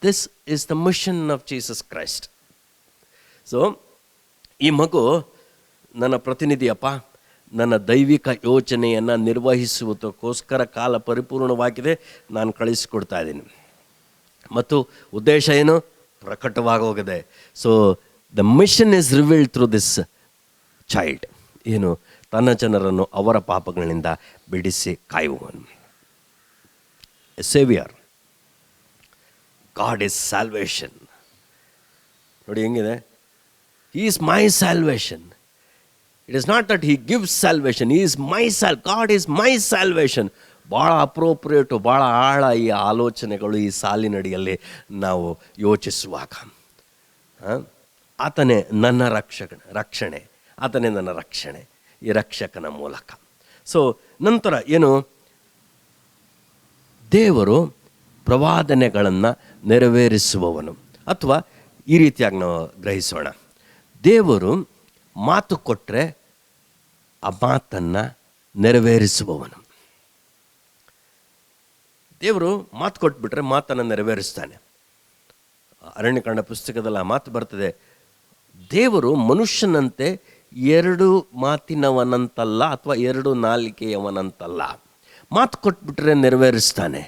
This is the mission of Jesus Christ. So ಈ ಮಗು ನನ್ನ ಪ್ರತಿನಿಧಿಯಪ್ಪ, ನನ್ನ ದೈವಿಕ ಯೋಚನೆಯನ್ನು ನಿರ್ವಹಿಸುವುದಕ್ಕೋಸ್ಕರ ಕಾಲ ಪರಿಪೂರ್ಣವಾಗಿದೆ, ನಾನು ಕಳಿಸಿಕೊಡ್ತಾ ಇದ್ದೀನಿ. ಮತ್ತು ಉದ್ದೇಶ ಏನು? ಪ್ರಕಟವಾಗೋಗಿದೆ. So the mission is revealed through this child. ಏನು? ತನ್ನ ಜನರನ್ನು ಅವರ ಪಾಪಗಳಿಂದ ಬಿಡಿಸಿ ಕಾಯುವನು. ಸೇವಿಯರ್. God is salvation. ನೋಡಿ ಹೆಂಗಿದೆ, he is my salvation. It is not that he gives salvation, he is my God is my salvation. ಭಾಳ ಅಪ್ರೋಪ್ರಿಯೇಟು, ಭಾಳ ಆಳ ಈ ಆಲೋಚನೆಗಳು ಈ ಸಾಲಿನಡಿಯಲ್ಲಿ ನಾವು ಯೋಚಿಸುವಾಗ. ಆತನೇ ನನ್ನ ರಕ್ಷಣೆ, ಆತನೇ ನನ್ನ ರಕ್ಷಣೆ, ಈ ರಕ್ಷಕನ ಮೂಲಕ. ಸೊ ನಂತರ ಏನು? ದೇವರು ಪ್ರವಾದನೆಗಳನ್ನು ನೆರವೇರಿಸುವವನು. ಅಥವಾ ಈ ರೀತಿಯಾಗಿ ನಾವು ಗ್ರಹಿಸೋಣ, ದೇವರು ಮಾತು ಕೊಟ್ಟರೆ ಆ ಮಾತನ್ನು ನೆರವೇರಿಸುವವನು. ದೇವರು ಮಾತು ಕೊಟ್ಬಿಟ್ರೆ ಮಾತನ್ನು ನೆರವೇರಿಸ್ತಾನೆ. ಅರಣ್ಯಕಾಂಡ ಪುಸ್ತಕದಲ್ಲಿ ಆ ಮಾತು ಬರ್ತದೆ, ದೇವರು ಮನುಷ್ಯನಂತೆ ಎರಡು ಮಾತಿನವನಂತಲ್ಲ ಅಥವಾ ಎರಡು ನಾಲಿಗೆಯವನಂತಲ್ಲ. ಮಾತು ಕೊಟ್ಬಿಟ್ರೆ ನೆರವೇರಿಸ್ತಾನೆ,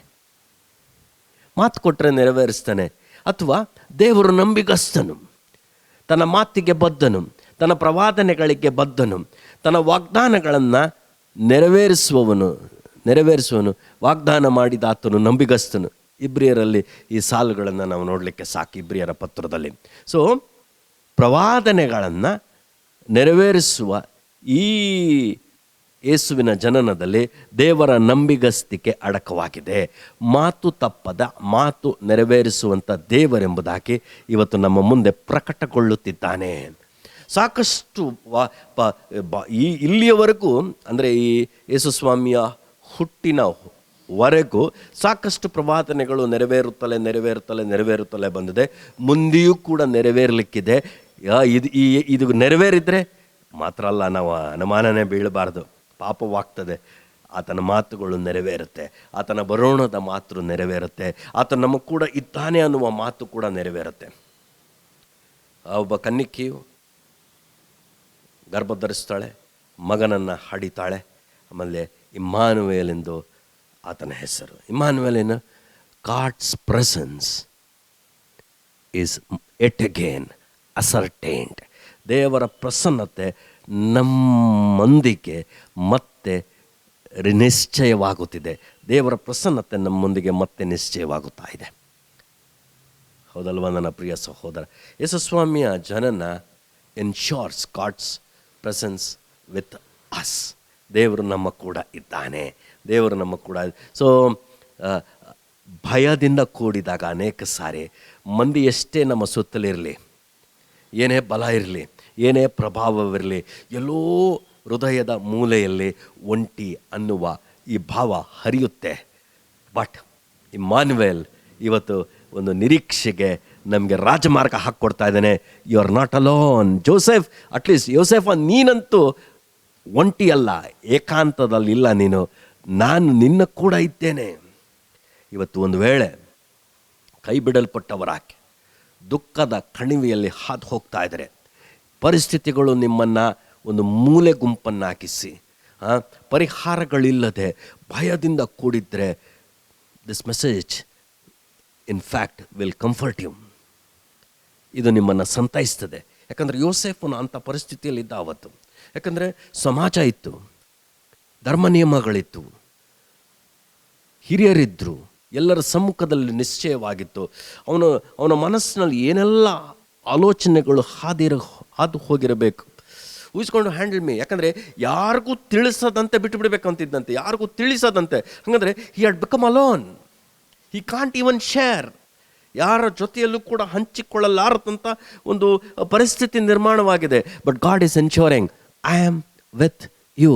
ಮಾತು ಕೊಟ್ಟರೆ ನೆರವೇರಿಸ್ತಾನೆ. ಅಥವಾ ದೇವರು ನಂಬಿಗಸ್ತನು, ತನ್ನ ಮಾತಿಗೆ ಬದ್ಧನು, ತನ್ನ ಪ್ರವಾದನೆಗಳಿಗೆ ಬದ್ಧನು, ತನ್ನ ವಾಗ್ದಾನಗಳನ್ನು ನೆರವೇರಿಸುವವನು. ವಾಗ್ದಾನ ಮಾಡಿದ ಆತನು ನಂಬಿಗಸ್ತನು. ಇಬ್ರಿಯರಲ್ಲಿ ಈ ಸಾಲುಗಳನ್ನು ನಾವು ನೋಡಲಿಕ್ಕೆ ಸಾಕು, ಇಬ್ರಿಯರ ಪತ್ರದಲ್ಲಿ. ಸೊ ಪ್ರವಾದನೆಗಳನ್ನು ನೆರವೇರಿಸುವ ಈ ಯೇಸುವಿನ ಜನನದಲ್ಲಿ ದೇವರ ನಂಬಿಗಸ್ತಿಕೆ ಅಡಕವಾಗಿದೆ. ಮಾತು ತಪ್ಪದ, ಮಾತು ನೆರವೇರಿಸುವಂಥ ದೇವರೆಂಬುದಾಗಿ ಇವತ್ತು ನಮ್ಮ ಮುಂದೆ ಪ್ರಕಟಗೊಳ್ಳುತ್ತಿದ್ದಾನೆ. ಸಾಕಷ್ಟು ಇಲ್ಲಿಯವರೆಗೂ ಅಂದರೆ ಈ ಯೇಸುಸ್ವಾಮಿಯ ಹುಟ್ಟಿನವರೆಗೂ ಸಾಕಷ್ಟು ಪ್ರವಾದನೆಗಳು ನೆರವೇರುತ್ತಲೇ ಬಂದಿದೆ. ಮುಂದೆಯೂ ಕೂಡ ನೆರವೇರಲಿಕ್ಕಿದೆ. ಇದು ನೆರವೇರಿದರೆ ಮಾತ್ರ ಅಲ್ಲ, ನಾವು ಅನುಮಾನನೇ ಬೀಳಬಾರ್ದು, ಪಾಪವಾಗ್ತದೆ. ಆತನ ಮಾತುಗಳು ನೆರವೇರುತ್ತೆ, ಆತನ ಬರೋಣದ ಮಾತು ನೆರವೇರುತ್ತೆ, ಆತ ನಮ್ಮ ಕೂಡ ಇದ್ದಾನೆ ಅನ್ನುವ ಮಾತು ಕೂಡ ನೆರವೇರುತ್ತೆ. ಒಬ್ಬ ಕನ್ನಿಕೆಯು ಗರ್ಭ ಧರಿಸ್ತಾಳೆ, ಮಗನನ್ನು ಹಡಿತಾಳೆ. ಆಮೇಲೆ ಇಮ್ಮಾನುವೇಲ್ ಎಂದು ಆತನ ಹೆಸರು. ಇಮ್ಮಾನುವೇಲ್ ಏನು? God's presence is yet again ascertained. ದೇವರ ಪ್ರಸನ್ನತೆ ನಮ್ಮೊಂದಿಗೆ ಮತ್ತೆ ನಿಶ್ಚಯವಾಗುತ್ತಿದೆ. ದೇವರ ಪ್ರಸನ್ನತೆ ನಮ್ಮೊಂದಿಗೆ ಮತ್ತೆ ನಿಶ್ಚಯವಾಗುತ್ತಾ ಇದೆ. ಹೌದಲ್ವ ನನ್ನ ಪ್ರಿಯ ಸಹೋದರ? ಯೇಸುಸ್ವಾಮಿಯ ಜನನ ensures God's presence with us. ದೇವರು ನಮ್ಮ ಕೂಡ ಇದ್ದಾನೆ, ದೇವರು ನಮ್ಮ ಕೂಡ. ಸೊ ಭಯದಿಂದ ಕೂಡಿದಾಗ ಅನೇಕ ಸಾರಿ ಮಂದಿ ಎಷ್ಟೇ ನಮ್ಮ ಸುತ್ತಲಿರಲಿ, ಏನೇ ಬಲ ಇರಲಿ, ಏನೇ ಪ್ರಭಾವವಿರಲಿ, ಎಲ್ಲೋ ಹೃದಯದ ಮೂಲೆಯಲ್ಲಿ ಒಂಟಿ ಅನ್ನುವ ಈ ಭಾವ ಹರಿಯುತ್ತೆ. ಬಟ್ ಇಮ್ಮಾನುವೇಲ್ ಇವತ್ತು ಒಂದು ನಿರೀಕ್ಷೆಗೆ ನಮಗೆ ರಾಜಮಾರ್ಗ ಹಾಕ್ಕೊಡ್ತಾ ಇದ್ದಾನೆ. You are not alone Joseph. At least ಯೋಸೆಫ, ನೀನಂತೂ ಒಂಟಿ ಅಲ್ಲ, ಏಕಾಂತದಲ್ಲಿ ಇಲ್ಲ ನೀನು, ನಾನು ನಿನ್ನ ಕೂಡ ಇದ್ದೇನೆ. ಇವತ್ತು ಒಂದು ವೇಳೆ ಕೈ ಬಿಡಲ್ಪಟ್ಟವರಾಗಿ ದುಃಖದ ಕಣಿವೆಯಲ್ಲಿ ಹಾದು ಹೋಗ್ತಾ ಇದ್ದಾರೆ, ಪರಿಸ್ಥಿತಿಗಳು ನಿಮ್ಮನ್ನು ಒಂದು ಮೂಲೆ ಗುಂಪನ್ನಾಕಿಸಿ ಪರಿಹಾರಗಳಿಲ್ಲದೆ ಭಯದಿಂದ ಕೂಡಿದ್ರೆ, this message in fact will comfort you. ಇದು ನಿಮ್ಮನ್ನು ಸಂತೈಸ್ತದೆ. ಯಾಕಂದರೆ ಯೋಸೇಫನು ಅಂಥ ಪರಿಸ್ಥಿತಿಯಲ್ಲಿದ್ದ ಆವತ್ತು. ಯಾಕಂದರೆ ಸಮಾಜ ಇತ್ತು, ಧರ್ಮ ನಿಯಮಗಳಿತ್ತು, ಹಿರಿಯರಿದ್ದರು, ಎಲ್ಲರ ಸಮ್ಮುಖದಲ್ಲಿ ನಿಶ್ಚಯವಾಗಿತ್ತು. ಅವನ ಮನಸ್ಸಿನಲ್ಲಿ ಏನೆಲ್ಲ ಆಲೋಚನೆಗಳು ಹಾದು ಹೋಗಿರಬೇಕು. ಊಹಿಸ್ಕೊಂಡು ಹ್ಯಾಂಡಲ್ ಮೀ. ಯಾಕಂದರೆ ಯಾರಿಗೂ ತಿಳಿಸದಂತೆ ಬಿಟ್ಟು ಬಿಡಬೇಕಂತಿದ್ದಂತೆ, ಯಾರಿಗೂ ತಿಳಿಸದಂತೆ. ಹಾಗಂದರೆ he had become alone, he can't even share. ಯಾರ ಜೊತೆಯಲ್ಲೂ ಕೂಡ ಹಂಚಿಕೊಳ್ಳಲಾರದಂಥ ಒಂದು ಪರಿಸ್ಥಿತಿ ನಿರ್ಮಾಣವಾಗಿದೆ. But God is ensuring, I am with you.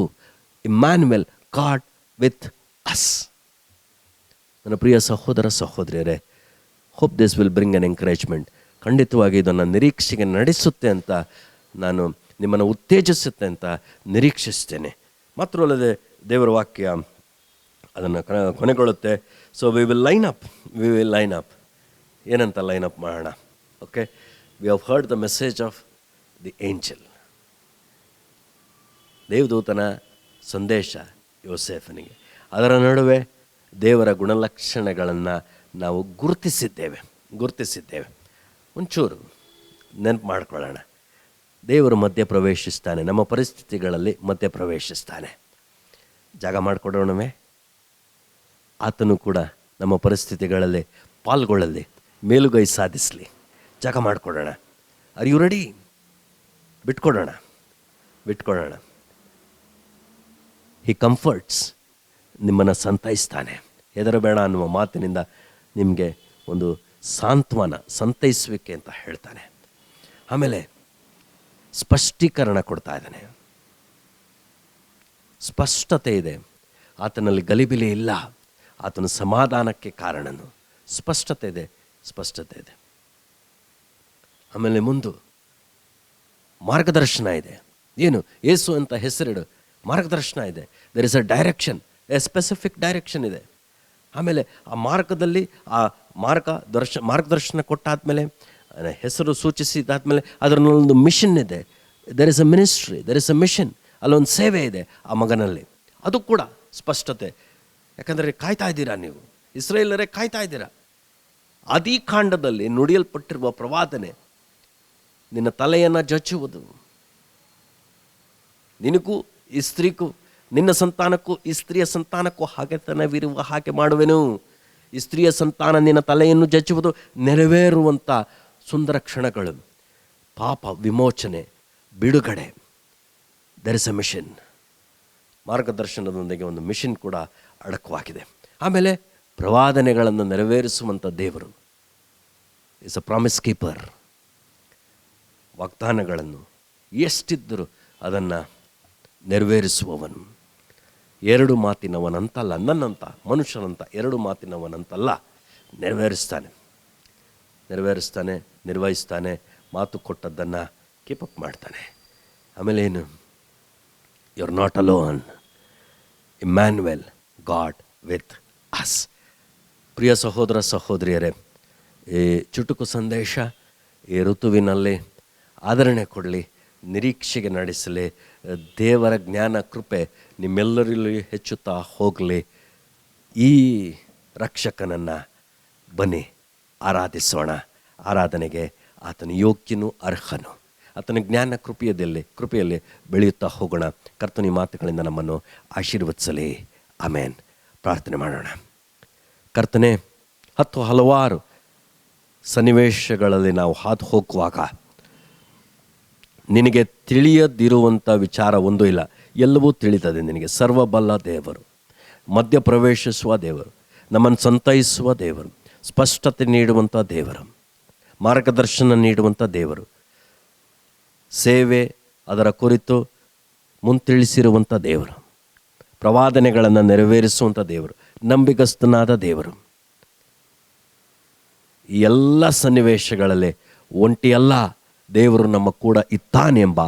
Immanuel, God with us. ನನ್ನ ಪ್ರಿಯ ಸಹೋದರ ಸಹೋದರಿಯರೇ, hope this will bring an encouragement. ಖಂಡಿತವಾಗಿ ಇದನ್ನು ನಿರೀಕ್ಷೆಗೆ ನಡೆಸುತ್ತೆ ಅಂತ, ನಾನು ನಿಮ್ಮನ್ನು ಉತ್ತೇಜಿಸುತ್ತೆ ಅಂತ ನಿರೀಕ್ಷಿಸ್ತೇನೆ. ಮಾತ್ರವಲ್ಲದೆ ದೇವರ ವಾಕ್ಯ ಅದನ್ನು ಕೊನೆಗೊಳ್ಳುತ್ತೆ. So we will line up. ಏನಂತ ಲೈನ್ ಅಪ್ ಮಾಡೋಣ? Okay, we have heard the message of the angel. ದೇವದೂತನ ಸಂದೇಶ ಯೋಸೇಫನಿಗೆ, ಅದರ ನಡುವೆ ದೇವರ ಗುಣಲಕ್ಷಣಗಳನ್ನು ನಾವು ಗುರುತಿಸಿದ್ದೇವೆ. ಒಂಚೂರು ನೆನಪು ಮಾಡ್ಕೊಳ್ಳೋಣ. ದೇವರು ಮಧ್ಯೆ ಪ್ರವೇಶಿಸ್ತಾನೆ, ನಮ್ಮ ಪರಿಸ್ಥಿತಿಗಳಲ್ಲಿ ಮಧ್ಯೆ ಪ್ರವೇಶಿಸ್ತಾನೆ. ಜಾಗ ಮಾಡಿಕೊಡೋಣವೇ? ಆತನು ಕೂಡ ನಮ್ಮ ಪರಿಸ್ಥಿತಿಗಳಲ್ಲಿ ಪಾಲ್ಗೊಳ್ಳಲಿ, ಮೇಲುಗೈ ಸಾಧಿಸಲಿ. ಜಾಗ ಮಾಡಿಕೊಡೋಣ. Are you ready? ಬಿಟ್ಕೊಡೋಣ. ಹಿ ಕಂಫರ್ಟ್ಸ್, ನಿಮ್ಮನ್ನು ಸಂತೈಸ್ತಾನೆ. ಹೆದರಬೇಡ ಅನ್ನುವ ಮಾತಿನಿಂದ ನಿಮಗೆ ಒಂದು ಸಾಂತ್ವನ, ಸಂತೈಸುವಿಕೆ ಅಂತ ಹೇಳ್ತಾನೆ. ಆಮೇಲೆ ಸ್ಪಷ್ಟೀಕರಣ ಕೊಡ್ತಾ ಇದ್ದಾನೆ. ಸ್ಪಷ್ಟತೆ ಇದೆ, ಆತನಲ್ಲಿ ಗಲಿಬಿಲಿ ಇಲ್ಲ, ಆತನ ಸಮಾಧಾನಕ್ಕೆ ಕಾರಣನು. ಸ್ಪಷ್ಟತೆ ಇದೆ. ಆಮೇಲೆ ಮುಂದೆ ಮಾರ್ಗದರ್ಶನ ಇದೆ. ಏನು? ಯೇಸು ಅಂತ ಹೆಸರಿಡು, ಮಾರ್ಗದರ್ಶನ ಇದೆ. There is a direction, a specific direction ಇದೆ. ಆಮೇಲೆ ಆ ಮಾರ್ಗದಲ್ಲಿ ಆ ಮಾರ್ಗದರ್ಶನ ಕೊಟ್ಟಾದ್ಮೇಲೆ, ಹೆಸರು ಸೂಚಿಸಿದಾದ್ಮೇಲೆ ಅದರಲ್ಲೊಂದು ಮಿಷನ್ ಇದೆ. There is a ministry, there is a mission. ಅಲ್ಲೊಂದು ಸೇವೆ ಇದೆ ಆ ಮಗನಲ್ಲಿ. ಅದು ಕೂಡ ಸ್ಪಷ್ಟತೆ. ಯಾಕಂದರೆ ಕಾಯ್ತಾ ಇದ್ದೀರಾ ನೀವು, ಇಸ್ರಾಯೇಲರೇ ಕಾಯ್ತಾ ಇದ್ದೀರಾ. ಆದಿಕಾಂಡದಲ್ಲಿ ನುಡಿಯಲ್ಪಟ್ಟಿರುವ ಪ್ರವಾದನೆ, ನಿನ್ನ ತಲೆಯನ್ನು ಜಚ್ಚುವುದು, ನಿನಗೂ ಈ ಸ್ತ್ರೀಗೂ, ನಿನ್ನ ಸಂತಾನಕ್ಕೂ ಈ ಸ್ತ್ರೀಯ ಸಂತಾನಕ್ಕೂ ಹಾಗೆತನವಿರುವ ಹಾಗೆ ಮಾಡುವೆನು. ಈ ಸ್ತ್ರೀಯ ಸಂತಾನ ನಿನ್ನ ತಲೆಯನ್ನು ಜಚ್ಚುವುದು ನೆರವೇರುವಂಥ ಸುಂದರ ಕ್ಷಣಗಳು. ಪಾಪ ವಿಮೋಚನೆ, ಬಿಡುಗಡೆ. There is a mission. ಮಾರ್ಗದರ್ಶನದೊಂದಿಗೆ ಒಂದು ಮಿಷನ್ ಕೂಡ ಅಡಕವಾಗಿದೆ. ಆಮೇಲೆ ಪ್ರವಾದನೆಗಳನ್ನು ನೆರವೇರಿಸುವಂಥ ದೇವರು ಇಸ್ ಅ ಪ್ರಾಮಿಸ್ ಕೀಪರ್. ವಾಗ್ದಾನಗಳನ್ನು ಎಷ್ಟಿದ್ದರೂ ಅದನ್ನು ನೆರವೇರಿಸುವವನು. ಎರಡು ಮಾತಿನವನಂತಲ್ಲ, ನನ್ನಂತ ಮನುಷ್ಯನಂತ ಎರಡು ಮಾತಿನವನಂತಲ್ಲ, ನೆರವೇರಿಸ್ತಾನೆ, ನಿರ್ವಹಿಸ್ತಾನೆ. ಮಾತು ಕೊಟ್ಟದ್ದನ್ನು ಕೀಪಪ್ ಮಾಡ್ತಾನೆ. ಆಮೇಲೆ ಏನು? You are not alone, Immanuel, God with us. ಪ್ರಿಯ ಸಹೋದರ ಸಹೋದರಿಯರೇ, ಈ ಚುಟುಕು ಸಂದೇಶ ಈ ಋತುವಿನಲ್ಲಿ ಆದರಣೆ ಕೊಡಲಿ, ನಿರೀಕ್ಷೆಗೆ ನಡೆಸಲಿ. ದೇವರ ಜ್ಞಾನ ಕೃಪೆ ನಿಮ್ಮೆಲ್ಲರಲ್ಲೂ ಹೆಚ್ಚುತ್ತಾ ಹೋಗಲಿ. ಈ ರಕ್ಷಕನನ್ನು ಬನ್ನಿ ಆರಾಧಿಸೋಣ. ಆರಾಧನೆಗೆ ಆತನ ಯೋಗ್ಯನೂ ಅರ್ಹನು. ಆತನ ಜ್ಞಾನ ಕೃಪೆಯಲ್ಲಿ ಬೆಳೆಯುತ್ತಾ ಹೋಗೋಣ. ಕರ್ತನ ಮಾತುಗಳಿಂದ ನಮ್ಮನ್ನು ಆಶೀರ್ವದಿಸಲಿ. ಆಮೇನ್. ಪ್ರಾರ್ಥನೆ ಮಾಡೋಣ. ಕರ್ತನೆ, ಹಲವಾರು ಸನ್ನಿವೇಶಗಳಲ್ಲಿ ನಾವು ಹಾದು ಹೋಗುವಾಗ ನಿನಗೆ ತಿಳಿಯದಿರುವಂಥ ವಿಚಾರ ಒಂದೂ ಇಲ್ಲ, ಎಲ್ಲವೂ ತಿಳಿತದೆ ನಿನಗೆ. ಸರ್ವಬಲ್ಲ ದೇವರು, ಮಧ್ಯ ಪ್ರವೇಶಿಸುವ ದೇವರು, ನಮ್ಮನ್ನು ಸಂತೈಸುವ ದೇವರು, ಸ್ಪಷ್ಟತೆ ನೀಡುವಂಥ ದೇವರು, ಮಾರ್ಗದರ್ಶನ ನೀಡುವಂಥ ದೇವರು, ಸೇವೆ ಅದರ ಕುರಿತು ಮುಂತಿಳಿಸಿರುವಂಥ ದೇವರು, ಪ್ರವಾದನೆಗಳನ್ನು ನೆರವೇರಿಸುವಂಥ ದೇವರು, ನಂಬಿಗಸ್ತನಾದ ದೇವರು. ಈ ಎಲ್ಲ ಸನ್ನಿವೇಶಗಳಲ್ಲಿ ಒಂಟಿಯಲ್ಲ, ದೇವರು ನಮ್ಮ ಕೂಡ ಇದ್ದಾನೆಂಬ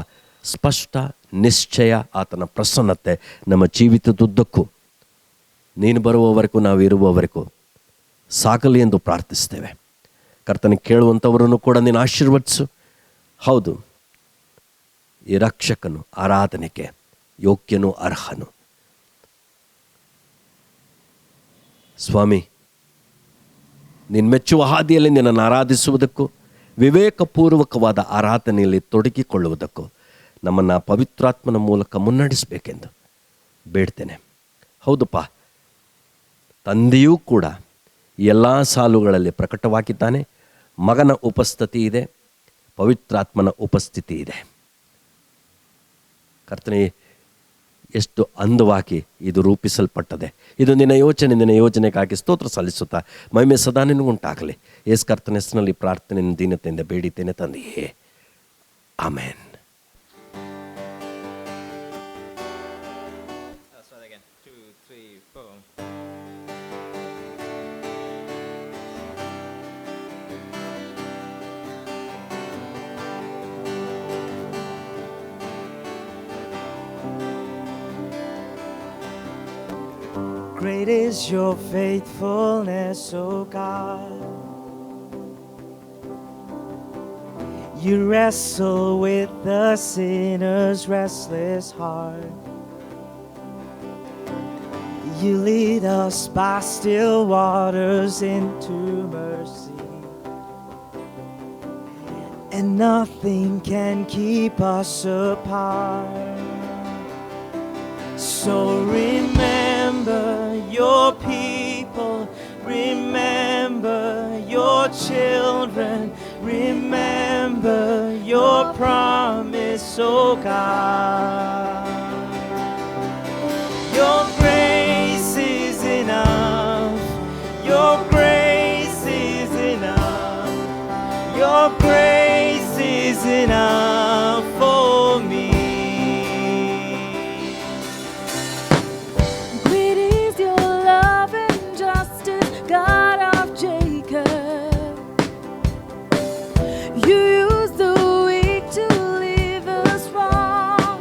ಸ್ಪಷ್ಟ ನಿಶ್ಚಯ, ಆತನ ಪ್ರಸನ್ನತೆ ನಮ್ಮ ಜೀವಿತದುದ್ದಕ್ಕೂ ನೀನು ಬರುವವರೆಗೂ, ನಾವು ಇರುವವರೆಗೂ ಸಾಗಲಿ ಎಂದು ಪ್ರಾರ್ಥಿಸ್ತೇವೆ. ಕರ್ತನ ಕೇಳುವಂಥವರನ್ನು ಕೂಡ ನೀನು ಆಶೀರ್ವದಿಸು. ಹೌದು, ಈ ರಕ್ಷಕನು ಆರಾಧನೆಗೆ ಯೋಗ್ಯನೂ ಅರ್ಹನು. ಸ್ವಾಮಿ, ನೀನು ಮೆಚ್ಚುವ ಹಾದಿಯಲ್ಲಿ ನಿನ್ನನ್ನು ಆರಾಧಿಸುವುದಕ್ಕೂ, ವಿವೇಕಪೂರ್ವಕವಾದ ಆರಾಧನೆಯಲ್ಲಿ ತೊಡಗಿಕೊಳ್ಳುವುದಕ್ಕೂ ನಮ್ಮನ್ನು ಪವಿತ್ರಾತ್ಮನ ಮೂಲಕ ಮುನ್ನಡೆಸಬೇಕೆಂದು ಬೇಡ್ತೇನೆ. ಹೌದಪ್ಪ, ತಂದೆಯೂ ಕೂಡ ಎಲ್ಲ ಸಾಲುಗಳಲ್ಲಿ ಪ್ರಕಟವಾಗಿದ್ದಾನೆ. ಮಗನ ಉಪಸ್ಥಿತಿ ಇದೆ, ಪವಿತ್ರಾತ್ಮನ ಉಪಸ್ಥಿತಿ ಇದೆ. ಕರ್ತನೇ, ಎಷ್ಟು ಅಂದವಾಗಿ ಇದು ರೂಪಿಸಲ್ಪಟ್ಟದೆ. ಇದು ನಿನ್ನ ಯೋಜನೆಗಾಗಿ ಸ್ತೋತ್ರ ಸಲ್ಲಿಸುತ್ತಾ ಮಹಿಮೆ ಸದಾ ನಿನಗುಂಟಾಗಲಿ. ಯೇಸು ಕರ್ತನ ಹೆಸರಿನಲ್ಲಿ ಪ್ರಾರ್ಥನೆ ದೀನತೆಯಿಂದ ಬೇಡಿದ್ದೇನೆ ತಂದೆಯೇ, ಆಮೇನ್. Great is your faithfulness, O God. You wrestle with the sinner's restless heart. You lead us by still waters into mercy. and nothing can keep us apart. So remember your people, remember your children, remember your promise, oh God. Your grace is enough, your grace is enough, your grace is enough for me. Great is your love and justice, God of Jacob. You use the weak to leave the strong.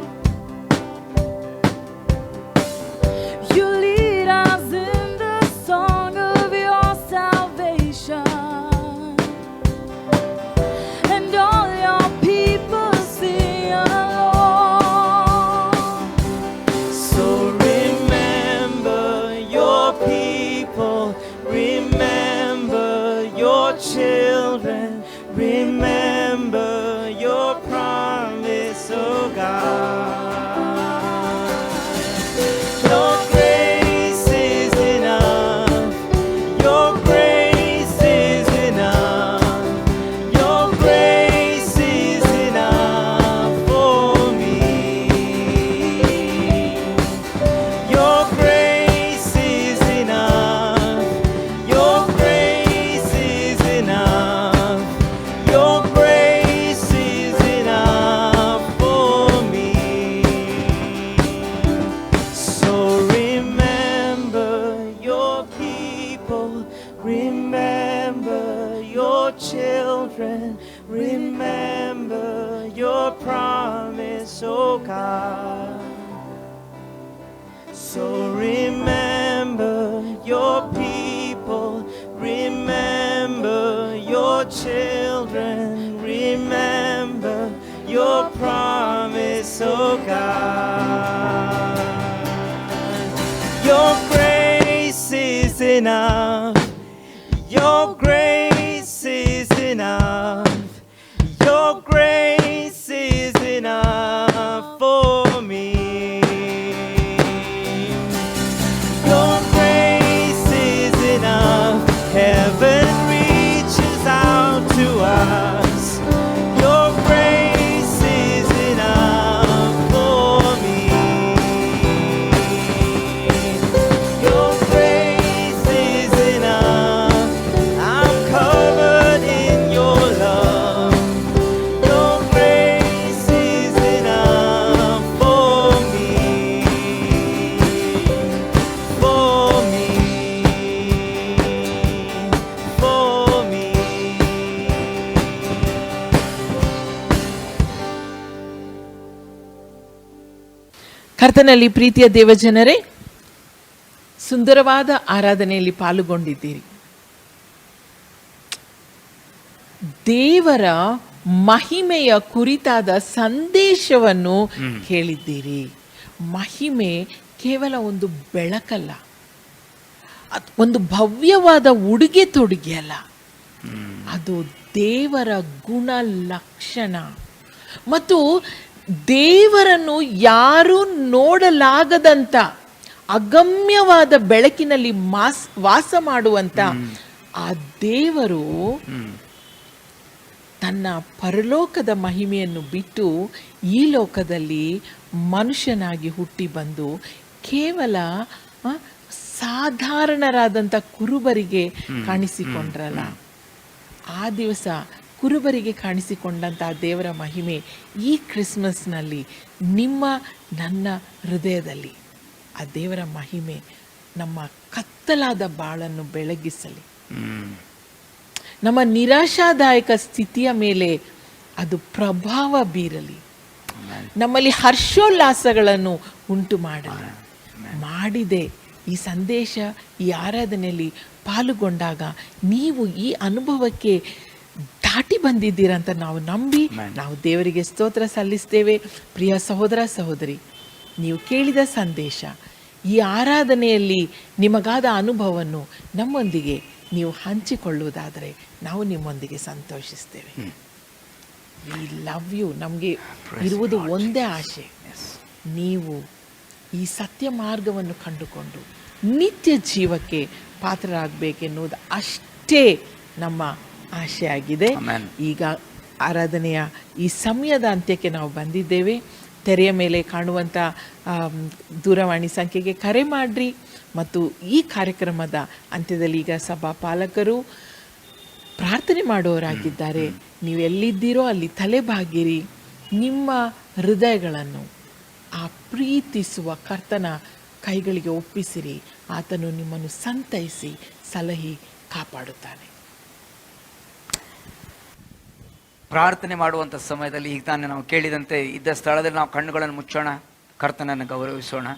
You lead us in the song of your salvation, and all your people sing along. So remember your people, remember your children, remember your promise, oh God. Your grace is enough, your grace is enough, your grace is enough for me. Your grace is enough, your grace is enough, your grace is enough for me. So remember your people, remember your children, remember your promise, oh God. So remember your people, remember your children, remember your promise, oh God. Your grace is enough, your grace is enough, your grace is enough for me. Your grace is enough, heaven reaches out to us. Your grace is enough for me. Your grace is enough, I'm covered in your love. Your grace is enough for me, for me, for me. ಕರ್ತನಲ್ಲಿ ಪ್ರೀತಿಯ ದೇವಜನರೇ, ಸುಂದರವಾದ ಆರಾಧನೆಯಲ್ಲಿ ಪಾಲುಗೊಂಡಿದ್ದೀರಿ. ದೇವರ ಮಹಿಮೆಯ ಕುರಿತಾದ ಸಂದೇಶವನ್ನು ಕೇಳಿದ್ದೀರಿ. ಮಹಿಮೆ ಕೇವಲ ಒಂದು ಬೆಳಕಲ್ಲ, ಒಂದು ಭವ್ಯವಾದ ಉಡುಗೆ ತೊಡುಗೆ ಅಲ್ಲ, ಅದು ದೇವರ ಗುಣ ಲಕ್ಷಣ. ಮತ್ತು ದೇವರನ್ನು ಯಾರೂ ನೋಡಲಾಗದಂಥ ಅಗಮ್ಯವಾದ ಬೆಳಕಿನಲ್ಲಿ ವಾಸ ಮಾಡುವಂಥ ಆ ದೇವರು ತನ್ನ ಪರಲೋಕದ ಮಹಿಮೆಯನ್ನು ಬಿಟ್ಟು ಈ ಲೋಕದಲ್ಲಿ ಮನುಷ್ಯನಾಗಿ ಹುಟ್ಟಿ ಬಂದು ಕೇವಲ ಸಾಧಾರಣರಾದಂಥ ಕುರುಬರಿಗೆ ಕಾಣಿಸಿಕೊಂಡ್ರಲ್ಲ. ಆ ದಿವಸ ಕುರುಬರಿಗೆ ಕಾಣಿಸಿಕೊಂಡಂಥ ದೇವರ ಮಹಿಮೆ ಈ ಕ್ರಿಸ್ಮಸ್ನಲ್ಲಿ ನಿಮ್ಮ ನನ್ನ ಹೃದಯದಲ್ಲಿ ಆ ದೇವರ ಮಹಿಮೆ ನಮ್ಮ ಕತ್ತಲಾದ ಬಾಳನ್ನು ಬೆಳಗಿಸಲಿ. ನಮ್ಮ ನಿರಾಶಾದಾಯಕ ಸ್ಥಿತಿಯ ಮೇಲೆ ಅದು ಪ್ರಭಾವ ಬೀರಲಿ. ನಮ್ಮಲ್ಲಿ ಹರ್ಷೋಲ್ಲಾಸಗಳನ್ನು ಉಂಟು ಮಾಡಲಿ. ಮಾಡಿದೆ ಈ ಸಂದೇಶ, ಈ ಆರಾಧನೆಯಲ್ಲಿ ಪಾಲುಗೊಂಡಾಗ ನೀವು ಈ ಅನುಭವಕ್ಕೆ ದಾಟಿ ಬಂದಿದ್ದೀರಂತ ನಾವು ನಂಬಿ ನಾವು ದೇವರಿಗೆ ಸ್ತೋತ್ರ ಸಲ್ಲಿಸ್ತೇವೆ. ಪ್ರಿಯ ಸಹೋದರ ಸಹೋದರಿ, ನೀವು ಕೇಳಿದ ಸಂದೇಶ, ಈ ಆರಾಧನೆಯಲ್ಲಿ ನಿಮಗಾದ ಅನುಭವವನ್ನು ನಮ್ಮೊಂದಿಗೆ ನೀವು ಹಂಚಿಕೊಳ್ಳುವುದಾದರೆ ನಾವು ನಿಮ್ಮೊಂದಿಗೆ ಸಂತೋಷಿಸ್ತೇವೆ. We love you. ನಮಗೆ ಇರುವುದು ಒಂದೇ ಆಶೆ, ನೀವು ಈ ಸತ್ಯ ಮಾರ್ಗವನ್ನು ಕಂಡುಕೊಂಡು ನಿತ್ಯ ಜೀವಕ್ಕೆ ಪಾತ್ರರಾಗಬೇಕೆನ್ನುವುದು ಅಷ್ಟೇ ನಮ್ಮ ಆಶೆ ಆಗಿದೆ. Amen. ಈಗ ಆರಾಧನೆಯ ಈ ಸಮಯದ ಅಂತ್ಯಕ್ಕೆ ನಾವು ಬಂದಿದ್ದೇವೆ. ತೆರೆಯ ಮೇಲೆ ಕಾಣುವಂಥ ದೂರವಾಣಿ ಸಂಖ್ಯೆಗೆ ಕರೆ ಮಾಡಿರಿ. ಮತ್ತು ಈ ಕಾರ್ಯಕ್ರಮದ ಅಂತ್ಯದಲ್ಲಿ ಈಗ ಸಭಾ ಪಾಲಕರು ಪ್ರಾರ್ಥನೆ ಮಾಡುವವರಾಗಿದ್ದಾರೆ. ನೀವು ಎಲ್ಲಿದ್ದೀರೋ ಅಲ್ಲಿ ತಲೆ ಬಾಗಿರಿ. ನಿಮ್ಮ ಹೃದಯಗಳನ್ನು ಆ ಪ್ರೀತಿಸುವ ಕರ್ತನ ಕೈಗಳಿಗೆ ಒಪ್ಪಿಸಿರಿ. ಆತನು ನಿಮ್ಮನ್ನು ಸಂತೈಸಿ ಸಲಹಿ ಕಾಪಾಡುತ್ತಾನೆ. ಪ್ರಾರ್ಥನೆ ಮಾಡುವಂಥ ಸಮಯದಲ್ಲಿ ಈಗ ತಾನೇ ನಾವು ಕೇಳಿದಂತೆ ಇದ್ದ ಸ್ಥಳದಲ್ಲಿ ನಾವು ಕಣ್ಣುಗಳನ್ನು ಮುಚ್ಚೋಣ, ಕರ್ತನನ್ನು ಗೌರವಿಸೋಣ,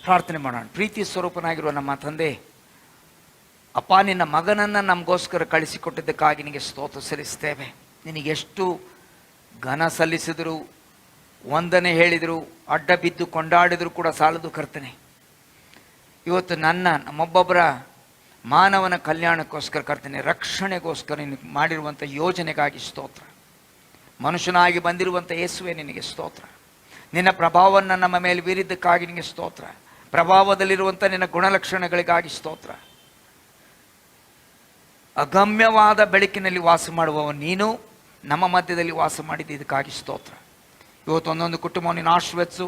ಪ್ರಾರ್ಥನೆ ಮಾಡೋಣ. ಪ್ರೀತಿ ಸ್ವರೂಪನಾಗಿರುವ ನಮ್ಮ ತಂದೆ, ಅಪ್ಪ, ನಿನ್ನ ಮಗನನ್ನು ನಮಗೋಸ್ಕರ ಕಳಿಸಿಕೊಟ್ಟಿದ್ದಕ್ಕಾಗಿ ನಿನಗೆ ಸ್ತೋತ್ರ ಸಲ್ಲಿಸ್ತೇವೆ. ನಿನಗೆಷ್ಟು ಘನ ಸಲ್ಲಿಸಿದ್ರು, ವಂದನೆ ಹೇಳಿದರು, ಅಡ್ಡ ಬಿದ್ದು ಕೊಂಡಾಡಿದ್ರು ಕೂಡ ಸಾಲದು ಕರ್ತನೆ. ಇವತ್ತು ನಮ್ಮೊಬ್ಬೊಬ್ಬರ ಮಾನವನ ಕಲ್ಯಾಣಕ್ಕೋಸ್ಕರ ಕರ್ತನೆ, ರಕ್ಷಣೆಗೋಸ್ಕರ ನೀನು ಮಾಡಿರುವಂಥ ಯೋಜನೆಗಾಗಿ ಸ್ತೋತ್ರ. ಮನುಷ್ಯನಾಗಿ ಬಂದಿರುವಂಥ ಯೇಸುವೆ ನಿನಗೆ ಸ್ತೋತ್ರ. ನಿನ್ನ ಪ್ರಭಾವವನ್ನು ನಮ್ಮ ಮೇಲೆ ಬೀರಿದ್ದಕ್ಕಾಗಿ ನಿನಗೆ ಸ್ತೋತ್ರ. ಪ್ರಭಾವದಲ್ಲಿರುವಂಥ ನಿನ್ನ ಗುಣಲಕ್ಷಣಗಳಿಗಾಗಿ ಸ್ತೋತ್ರ. ಅಗಮ್ಯವಾದ ಬೆಳಕಿನಲ್ಲಿ ವಾಸ ಮಾಡುವವ ನೀನು ನಮ್ಮ ಮಧ್ಯದಲ್ಲಿ ವಾಸ ಮಾಡಿದ್ದಕ್ಕಾಗಿ ಸ್ತೋತ್ರ. ಇವತ್ತು ಒಂದೊಂದು ಕುಟುಂಬವನ್ನು ನೀನು ಆಶೀರ್ವದಿಸು.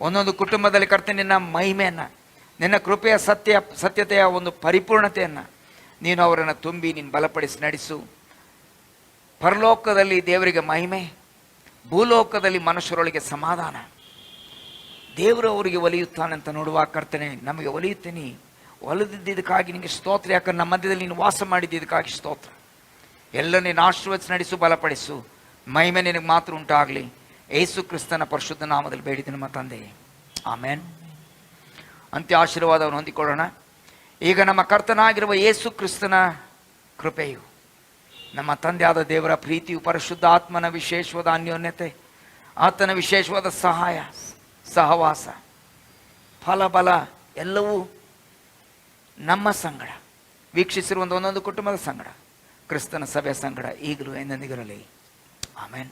ಒಂದೊಂದು ಕುಟುಂಬದಲ್ಲಿ ಕರ್ತನೆ ನಿನ್ನ ಮಹಿಮೆಯನ್ನು, ನಿನ್ನ ಕೃಪೆಯ ಸತ್ಯತೆಯ ಒಂದು ಪರಿಪೂರ್ಣತೆಯನ್ನು ನೀನು ಅವರನ್ನು ತುಂಬಿ ನೀನು ಬಲಪಡಿಸಿ ನಡೆಸು. ಪರಲೋಕದಲ್ಲಿ ದೇವರಿಗೆ ಮಹಿಮೆ, ಭೂಲೋಕದಲ್ಲಿ ಮನುಷ್ಯರೊಳಗೆ ಸಮಾಧಾನ. ದೇವರು ಅವರಿಗೆ ಒಲಿಯುತ್ತಾನಂತ ನೋಡುವ ಕರ್ತನೆ, ನಮಗೆ ಒಲಿಯುತ್ತೇನೆ. ಒಲಿದಿದ್ದಕ್ಕಾಗಿ ನಿನಗೆ ಸ್ತೋತ್ರ. ಯಾಕಂದ್ರೆ ನಮ್ಮ ಮಧ್ಯದಲ್ಲಿ ನೀನು ವಾಸ ಮಾಡಿದ್ದಕ್ಕಾಗಿ ಸ್ತೋತ್ರ. ಎಲ್ಲ ನೀನು ಆಶೀರ್ವದಿಸಿ ನಡೆಸು, ಬಲಪಡಿಸು. ಮಹಿಮೆ ನಿನಗೆ ಮಾತ್ರ ಉಂಟಾಗಲಿ. ಯೇಸು ಕ್ರಿಸ್ತನ ಪರಿಶುದ್ಧ ನಾಮದಲ್ಲಿ ಬೇಡಿದ ನಮ್ಮ ತಂದೆ, ಆಮೇನ್. ಅಂತ್ಯ ಆಶೀರ್ವಾದವನ್ನು ಹೊಂದಿಕೊಳ್ಳೋಣ. ಈಗ ನಮ್ಮ ಕರ್ತನಾಗಿರುವ ಯೇಸು ಕ್ರಿಸ್ತನ ಕೃಪೆಯು, ನಮ್ಮ ತಂದೆಯಾದ ದೇವರ ಪ್ರೀತಿಯು, ಪರಿಶುದ್ಧ ಆತ್ಮನ ವಿಶೇಷವಾದ ಅನ್ಯೋನ್ಯತೆ, ಆತನ ವಿಶೇಷವಾದ ಸಹಾಯ, ಸಹವಾಸ, ಫಲಬಲ ಎಲ್ಲವೂ ನಮ್ಮ ಸಂಗಡ, ವೀಕ್ಷಿಸಿರುವಂಥ ಒಂದೊಂದು ಕುಟುಂಬದ ಸಂಗಡ, ಕ್ರಿಸ್ತನ ಸಭೆಯ ಸಂಗಡ ಈಗಲೂ ಎಂದೆಂದಿಗಿರಲಿ. ಆಮೇನ್.